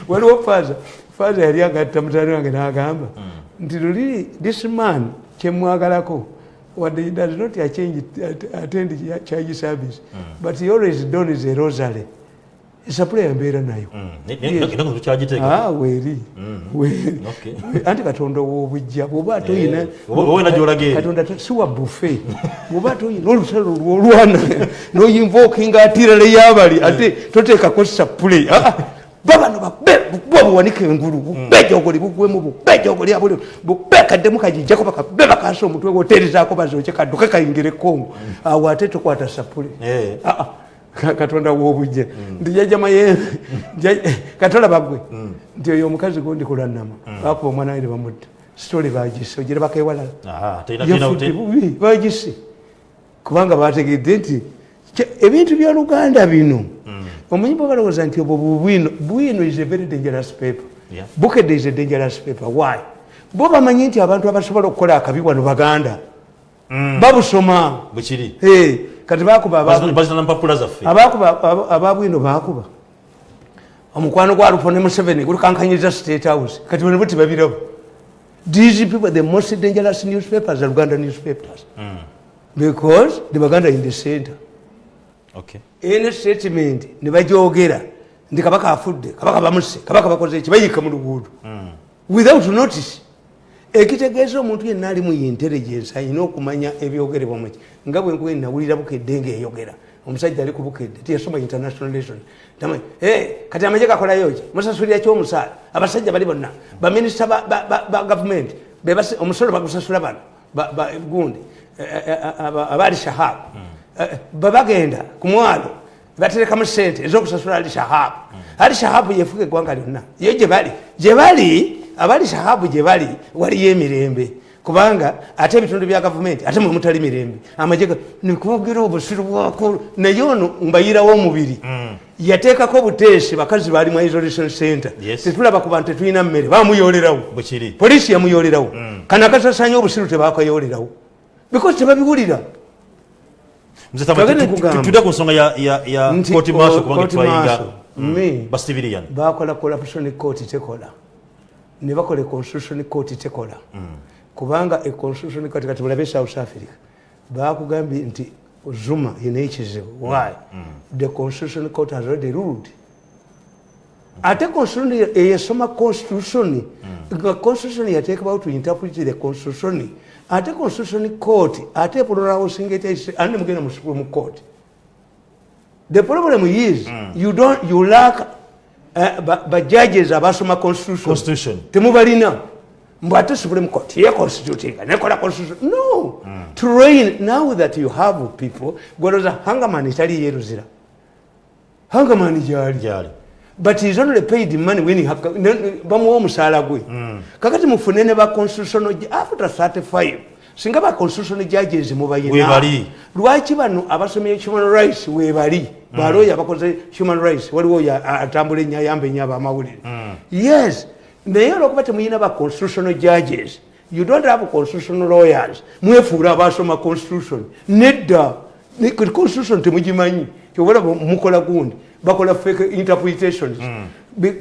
[SPEAKER 2] waliwo faaza yali agatta mutani wange n'agamba nti luli this man kyemwagalako what he does not attend charge service but he always dons a rosary esapula yambeera nayo weeri anti katonda w'obujja bw'oba toyina katonda siwa bufe bw'oba toyina olusalo lwolwana n'oyinvokinga atirale y'abali ate toteekako sapule babano babuwanike engulu bubejogoli bugwemu bubejogoli abuli bubekaddemu kajijjako bakasa omutwe gwoterezaako bazooke kadduke kayingire Kongo awo ate tokwata sapule katonda w'obujja nti jajamaye katola bagwe nti oyo omukazi gondi kulannama bakuba omwana we ne bamutta sitole bagise ogere bakewalala bagise kubanga bategedde nti ebintu bya Luganda bino omanyi bwe balowooza nti obwo bwino is a very dangerous paper. Bukedde is a dangerous paper. Why? Bo bamanyi nti abantu abasobola okukola akabi wano Baganda babusoma bukiri kati bakuba ababwino bakuba omukwano gwa Lupo ne Museveni guli kankanyiriza State House kati bano buti babirabo. These people are the most dangerous newspapers, the Uganda newspapers, because the Baganda in the center. Okay. Any statement ne bajogera ndi kabaka afudde kabaka bamuse kabaka bakoze eki bayika mu luguudo without notice. Ekitegeeza omuntu yenna ali mu intelligence ayina okumanya ebyogerebwa mu nga bwe nkwe nawulira Bukedde ng'eyogera omusajja ali ku Bukedde tiyasoma international relation tamanyi kati amagye gakolayo ki musasulira ky'omusaala abasajja bali bonna baminisita ba government omusolo bagusasula bano gundi abali Shahab babagenda ku mwalo baterekamu ssente ez'okusasula Ali Shahabu yefuga eggwanga lyonna ye gye bali abali Shahabu gye bali waliyo emirembe kubanga ate ebitundu bya gavumenti ate mwe mutali mirembe amagye nikubugira obusiru bwako naye ono mbayirawo omubiri yateekako obuteesi bakazi baali mu isolation center tetulaba ku bantu tetulina mmere bamuyolerawo poliisi yamuyolerawo kana akasasanya obusiru tebakayolerawo because tebabiwulira.
[SPEAKER 1] Tuda ku nsonga ya court martial kubanga twayinga ba civilian
[SPEAKER 2] bakola corruption court tekola ne bakola constitution court tekola kubanga e constitution court kati bulabe South Africa bakugambye nti Zuma yenekizibu. Why? The constitution court has already ruled. Ate constitution eyesoma constitution constitution yateeka about to interpret the constitution ate constitution court ate pulora osingete ande mugenda mu Supreme Court. The problem is you lack but judges abasoma constitution temubalina mbate Supreme Court ye constituting nekola constitution no train now that you have people goloza hangaman itali yeruzira hangaman jali but he's only paid money when he bamuwa omusaala gwe kakati mufunene ba constitutional after singa ba constitutional judges mubayina
[SPEAKER 1] webali
[SPEAKER 2] lwaki bano abasomye human rights webali baloya bakoze human rights waliwo atambula enya yambe nya abamawulire yes naye olwokuba temuyina ba constitutional judges you don't have constitutional lawyers mwefuula abasoma constitution nedda constitution temugimanyi kyobola mukola gundi bakola fake interpretations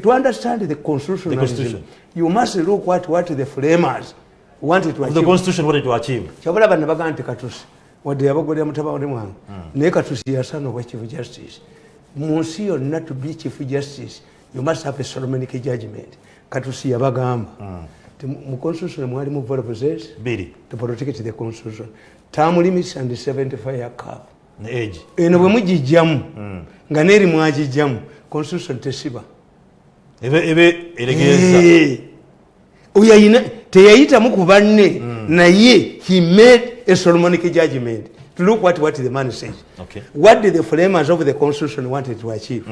[SPEAKER 2] to understand the constitution you must look what the framers wanted to achieve
[SPEAKER 1] the constitution wanted to achieve
[SPEAKER 2] kyobola bano baga nti katusi wadde yabagolera mutabani mwange naye katusi yasana obwa chief justice munsi yonna to be chief justice you must have a solomonic judgment katusi yabagamba mu constitution mwalimu volumes
[SPEAKER 1] biri
[SPEAKER 2] to protect the constitution term limits and 75 year cap
[SPEAKER 1] age
[SPEAKER 2] eno bwe mugijjamu nga neeri mwagijjamu constitution tesiba
[SPEAKER 1] ebe eregeeza
[SPEAKER 2] uyayina teyayitamu ku banne naye he made a solomonic judgment to look what the man says
[SPEAKER 1] okay.
[SPEAKER 2] What did the framers of the constitution wanted to achieve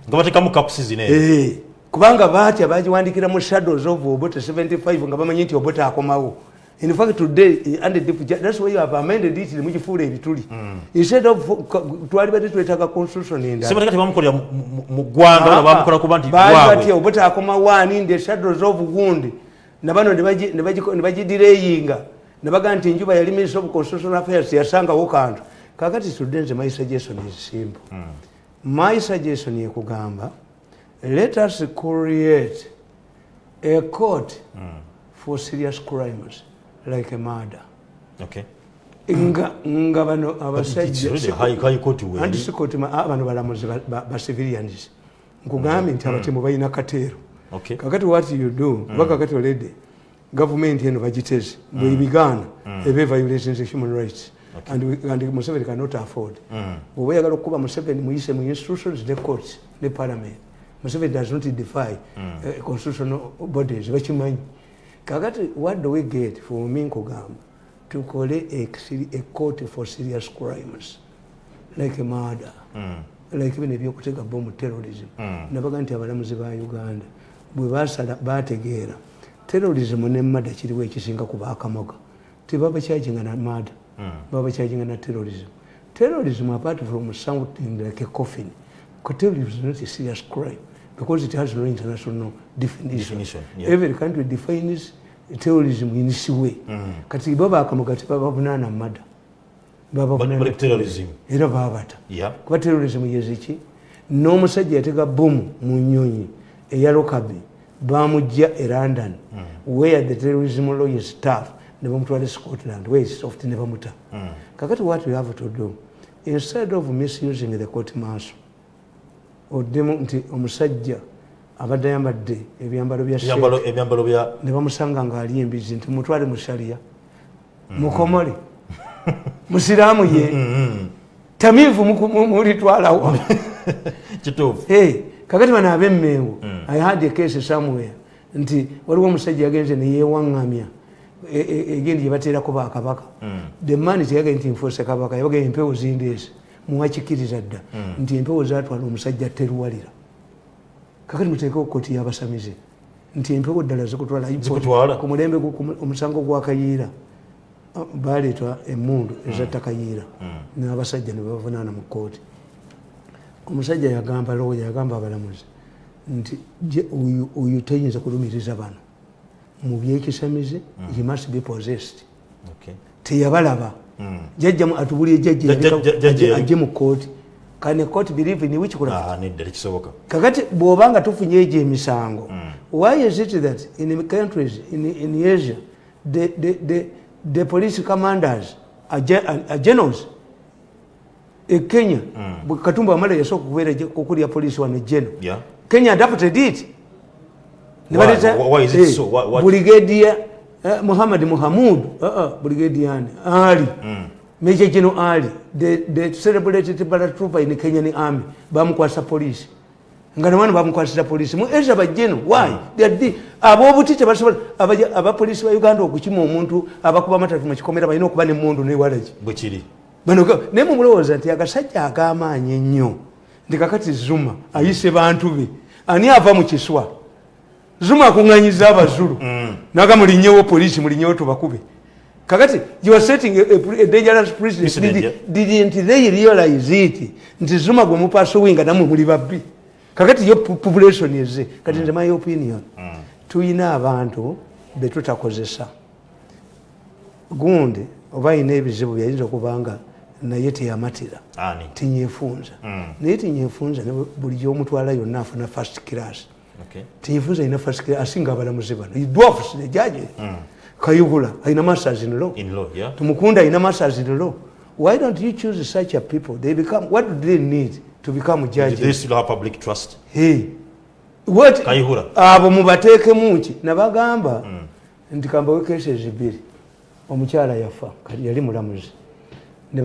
[SPEAKER 1] nga batekamu kapusi zine
[SPEAKER 2] kubanga batya bagiwandikira mu shadows of obote 75 nga bamanyi nti obote akomawo. In fact today under that's why you have amended it mugifuula ebituli instead of twali bati twetaka constitution enda
[SPEAKER 1] sema kati bamukolera mu gwanga na bamukola kuba nti
[SPEAKER 2] bwabwe obote akoma wani the shadows of wound na bano ne bagidireyinga ne baga nti njuba yali minister of constitutional affairs yasanga wo kantu kakati students my suggestion is simple my suggestion yekugamba let us create a court for serious crimes like a murder.
[SPEAKER 1] Okay.
[SPEAKER 2] Nga bano abasajja
[SPEAKER 1] high court we
[SPEAKER 2] anti sikoti bano balamuzi ba civilians nkugambye nti abatemu bayina katero.
[SPEAKER 1] Okay.
[SPEAKER 2] Kakati what you do kakati already government eno bagiteze bwe bigana ebe violations of human rights. Okay. And Museveni cannot afford. Bwe yagala okuba Museveni muyise mu institutions the courts the parliament. Museveni does not defy constitutional bodies bakimanyi. Kakati what do we get for Minko Gam to call a court for serious crimes like a murder, like even if you could take a bomb terrorism? Nabaganti abalamuzi ba Uganda bwe basala bategeera terrorism ne murder kiriwe ekisinga kuba akamoga tebaba charging na murder baba charging na terrorism apart from something like a coffin, terrorism is not a serious crime because it has no international definition. Yeah. Every country defines terrorism in its way. Kati baba akamugati baba bunana mada. Baba bunana
[SPEAKER 1] terrorism.
[SPEAKER 2] Era babata.
[SPEAKER 1] Yeah.
[SPEAKER 2] Kwa terrorism yeziki no musajja yateka bomu mu nnyonyi eyalokabi bamujja e London where the terrorism law is tough ne bamutwala Scotland where it's soft ne bamuta. Kakati what we have to do instead of misusing the court martial odemo nti omusajja abadde yambadde ebyambalo bya ne bamusanga nga ali embizi nti mutwale mu sharia mukomole musiraamu ye tamivu mulitwalawo
[SPEAKER 1] kituufu
[SPEAKER 2] kakati bano ab'emmengo I had a case somewhere nti waliwo omusajja yagenze ne yeewaŋŋamya egendi gye bateerako bakabaka the man teyagende nti nfuuse kabaka yabagenda empewo zindeese muwakikiriza dda nti empewo zatwala omusajja teruwalira kakati muteekeo koti y'abasamize nti empewo ddala zikutwala ku mulembe omusango gwa Kayiira baleetwa emmundu ezatta Kayiira n'abasajja ne bavunaana mu kooti. Omusajja yagamba looya yagamba abalamuzi nti oyo tayinza kulumiriza bano mu byekisamize he must be possessed. Teyabalaba jajjamu atubulye jajja ajje mu kooti. Can a court believe in which
[SPEAKER 1] kisoboka
[SPEAKER 2] kakati bw'obanga tufunye egyo emisango why is it that in countries in Asia the police commanders are generals Kenya Katumba Amala yasooka okubeera okukulya police wano general Kenya adopted it.
[SPEAKER 1] Why is it so? What?
[SPEAKER 2] Brigadier Muhammad Muhammad Brigadier Ali Major General Ali, the celebrated paratrooper in the Kenyan army, bamukwasa police. Nga namwana bamukwasira police. Mu Asia bajeno, why? They are abobutite basobola aba police wa Uganda okukima omuntu abakuba matatu mu kikomera balina okuba ne mundu ne walaji.
[SPEAKER 1] Bwekiri.
[SPEAKER 2] Bano ne mu mulowooza nti agasajja agamaanyi ennyo. Ndi kakati Zuma ayise bantu be. Ani ava mu kiswa. Zuma akunganyiza abazulu. Naga mulinyewo police mulinyewo tubakube. kakati you are setting a dangerous precedent. Didn't they realize it nti Zuma gwe mupasuwinga namwe muli babbi kakati yo population yeze kati nze my opinion tuyina abantu betutakozesa gundi oba ina ebizibu byayinza okubanga naye teyamatira tinyefunza naye tinyefunza buli gyomutwala yonna afuna first class tinyefunza ina first class asinga abalamuzi bano dwarfs the judge Kayubula aina masters in law Tumukunda aina masters in law. Why don't you choose such a people? They become, what do they need to become judges?
[SPEAKER 1] They still have public trust.
[SPEAKER 2] Hey, what?
[SPEAKER 1] Kayihura.
[SPEAKER 2] Abo mubateke munchi nabagamba nti kamba wekese zibiri omukyala yafa kali yali mulamuzi ne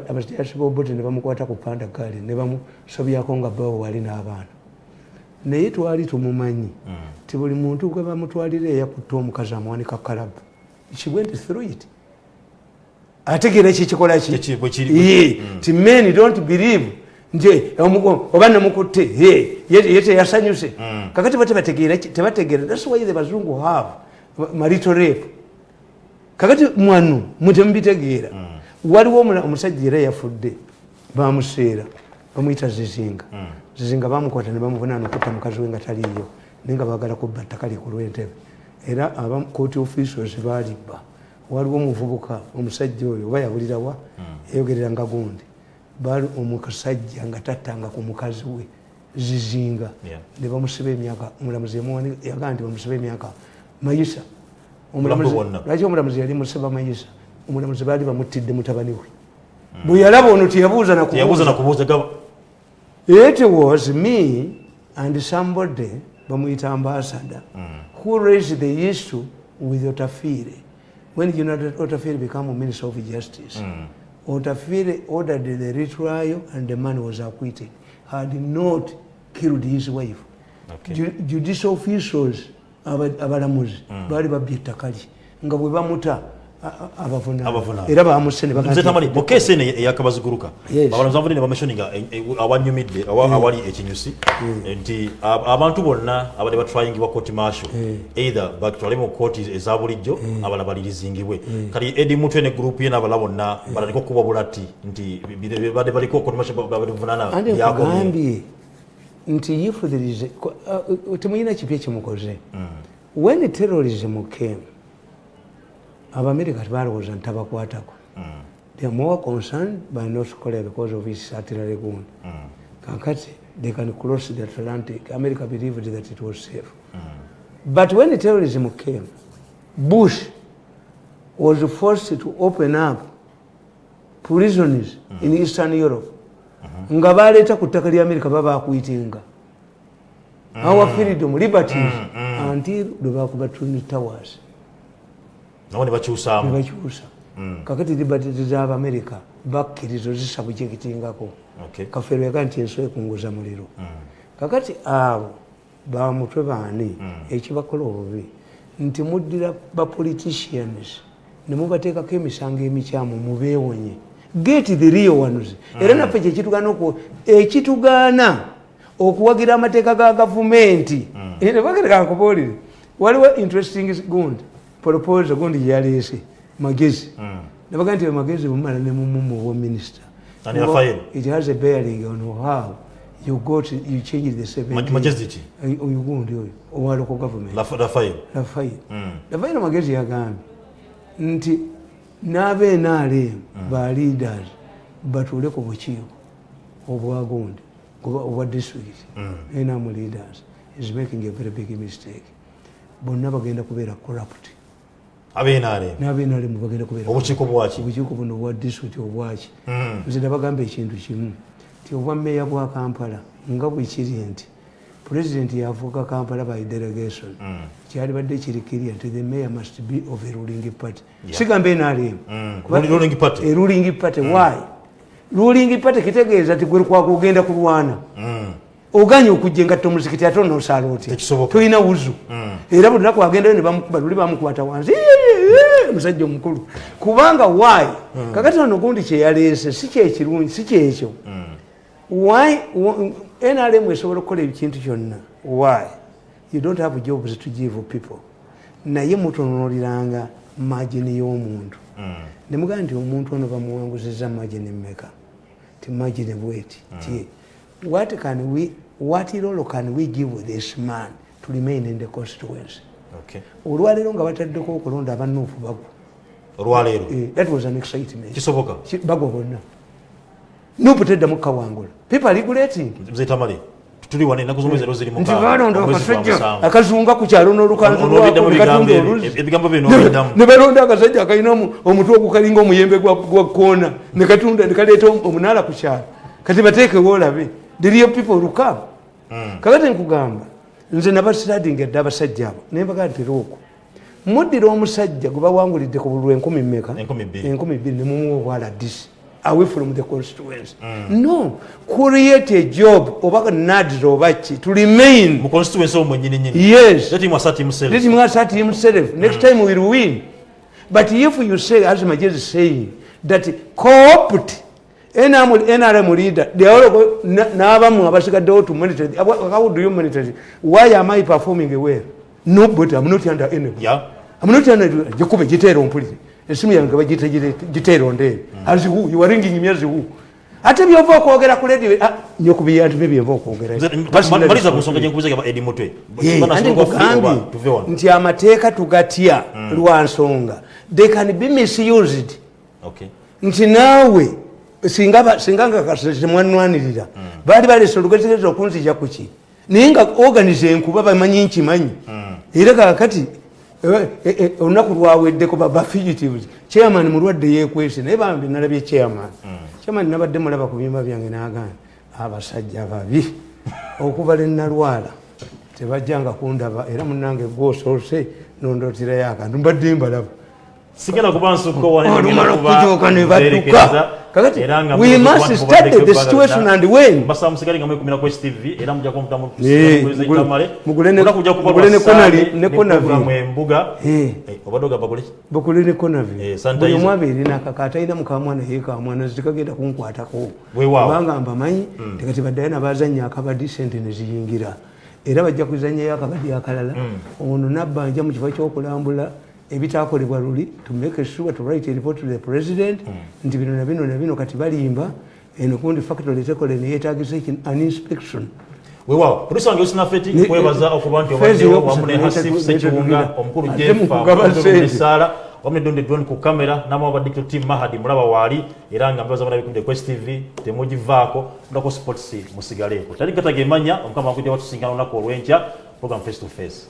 [SPEAKER 2] abasiyasibo bote ne bamukwata kupanda kale ne bamusobyako nga bawo wali n'abaana naye twali tumumanyi ti buli muntu gwe bamutwalire yakutta omukazi amuwanika kalabu she went through it ategeera ekikikola ti men don't believe nje oba namukutte ye teyasanyuse kakati tebategeera that's why the bazungu have marital rape kakati mwanu mutemubitegeera waliwo omusajja era yafudde bamuseera bamuyita zizinga bamukwata ne bamuvunaana okutta mukazi we nga taliyo naye nga baagala kubba ttaka lye ku lw'entebe era aba court officials baalibba waliwo omuvubuka omusajja oyo oba yabulirawa eyogerera nga gundi baali omusajja nga tattanga ku mukazi we zizinga ne bamusiba emyaka omulamuzi yagaa nti bamusiba emyaka mayisa lwaki omulamuzi yali musiba mayisa omulamuzi baali bamuttidde mutabani we bwe yalaba ono teyabuuza nakubuuza. It was me and somebody bamuyita ambassador who raised the issue with Otafire when Otafire became Minister of Justice. Otafire ordered the retrial and the man was acquitted. Had not killed his wife. Judicial officials abalamuzi baali babbye ettaka lye nga bwe bamuta abavuna era bamusene
[SPEAKER 1] Tamale mukese eyakabaziguruka abalamuzi bavudde ne bamentioninga awanyumidde awali ekinyusi nti abantu bonna abadde batryingibwa court martial either batwale mu court ezabulijjo abala balirizingibwe kali edi mutwe ne group ye n'abala bonna balaliko kuba bulati nti badde baliko court martial babavunana
[SPEAKER 2] yakombye nti if there is temuyina kipya kimukoze when terrorism came America tebalowooza nti tabakwatako. They are more concerned by North Korea because of its artillery gun. Kakati they can cross the Atlantic. America believed that it was safe. But when terrorism came, Bush was forced to open up prisons in Eastern Europe. Nga baleeta ku ttaka lya America babakwitinga. Our freedom, liberties, until lwe bakuba Twin Towers.
[SPEAKER 1] Nabone bakyusa
[SPEAKER 2] kakati liberties za America bakkirizo zisabujekitingako kafeero yaga nti enso ekunguza muliro kakati abo bamutwe baani ekibakola obubi nti muddira ba politicians ne mubateekako emisango emikyamu mubeewonye get the real ones era naffe ekitugaana okuwagira amateeka ga gavumenti bagerakankubuulire waliwo interesting gundi proposal gundi yaleese magezi nabaga nti magezi bumala ne mumumu minister it has a bearing on how you change the seven
[SPEAKER 1] magezi
[SPEAKER 2] oyo gundi oyo owaloko government Rafael magezi yagambye nti n'abe naale ba leaders batuule ku bukiiko obwa gundi obwa district enamu leaders is making a very big mistake bonna bagenda kubeera corrupt
[SPEAKER 1] abenale
[SPEAKER 2] mubagenda kubeera
[SPEAKER 1] obukiiko bwaki
[SPEAKER 2] obukiiko buno obwa district obwaki nze nabagamba ekintu kimu ti obwa meya bwa Kampala nga bwe kiri nti president yafuuka Kampala by delegation kyali badde kirikirya nti the mayor must be of a ruling party sigambe NRM ruling party why ruling party kitegeeza ti gwe kwakugenda kulwana oganye okujja nga tomuzikiti ate onosaala otya tolina wuzu era buli lunaku agendayo ne bamukuba luli bamukwata wansi omusajja omukulu kubanga why kakati ono gundi kyeyaleese si kyekirungi si kyekyo why NRM esobola okukola ekintu kyonna why you don't have jobs to give people naye mutonoliranga margin y'omuntu nemugaa nti omuntu ono bamuwanguzizza margin mmeka ti margin bweti ti what role can we give this man to remain in the constituency? Olwaleero nga bataddeko okulonda abannuufu bagwa
[SPEAKER 1] olwaleero
[SPEAKER 2] that was an excitement
[SPEAKER 1] kisoboka
[SPEAKER 2] bagwa bonna nuupu teddamu kawangula people are regulating
[SPEAKER 1] mzee Tamale tuli wane nakuzungumza leo zili
[SPEAKER 2] nti balonda akasajja akazunga ku kyalo n'olukanzu lwako
[SPEAKER 1] ebigambo bino bidamu
[SPEAKER 2] ne balonda akasajja akalina omutwe ogukalinga omuyembe gwa koona ne katunda ne kaleeta omunaala ku kyalo kati bateekewo olabe the real people who come kakati nkugamba nze nabasiradinga edda abasajja abo naye mbagaa nti rooko muddira omusajja gwe bawangulidde ku bululu 1000 mmeka 2,000 ne mumuwa obwaladisi away from the constituency. No, create a job oba nads oba ki to remain
[SPEAKER 1] mu constituency omwe nyini.
[SPEAKER 2] Yes,
[SPEAKER 1] let him assert himself.
[SPEAKER 2] Next time we will win. But if you say, as Majid is saying, that co-opt NRM leader, they all go n'abamu abasigaddewo to monitor. How do you monitor it? Why am I performing well? No, but I'm not under any.
[SPEAKER 1] Yeah,
[SPEAKER 2] I'm not under Jacob Gitero on police. Esimu yange bagitera onde as who you are ringing me as who ate byova kwogera ku radio nyokubi yantu bibye byova kwogera
[SPEAKER 1] maliza kusonga nyenkuze ya Edi Mutwe
[SPEAKER 2] nti amateeka tugatya lwansonga they can be misused.
[SPEAKER 1] Okay,
[SPEAKER 2] nti naawe singa ngakasese mwanwanirira bali balese olugezegezo okunzija kuki naye nga organize enkuba bamanyi nkimanyi era kakati olunaku lwaweddeko baba fugitives chairman mulwadde yeekwese naye bambi nalabye chairman nabadde mulaba ku byuma byange n'agamba abasajja babi okuva lennalwala tebajjanga kundaba era munange gwosoose nondootirayo akantu mbadde mbalaba
[SPEAKER 1] sigala kubansuko
[SPEAKER 2] olumala okujooka ne badduka kakati we must study the situation and when
[SPEAKER 1] basa musigale nga mwekumira ku STV era mujja kumutamu
[SPEAKER 2] Tamale mugule ne konavi
[SPEAKER 1] mbuga obadoga bakule
[SPEAKER 2] ne konavi buli mwabiri nakakata ina mukamwana yeka mwana zikagenda kunkwatako banga mbamanyi tekati baddayo nabazanya akaba decent ne ziyingira era bajja kuzanya yakabadi akalala ono nabbanja mu kifo ky'okulambula ebitakolebwa luli to make sure to write a report to the president nti bino na bino kati balimba eno kundi factory tekole ne yetagisa an inspection
[SPEAKER 1] wewa polisi wange usinafeti kwebaza okuba nti obaddewo wamune Hasif Sekiwunga omukulu Jefa omusala wamedonde drone ku kamera namwe abadikto team Mahadi mulaba wali era nga mbaza bana bikunde Quest TV temugivaako ndako sports musigaleeko tali katagemanya omukama akujja watusinkana nako olwencha program face to face.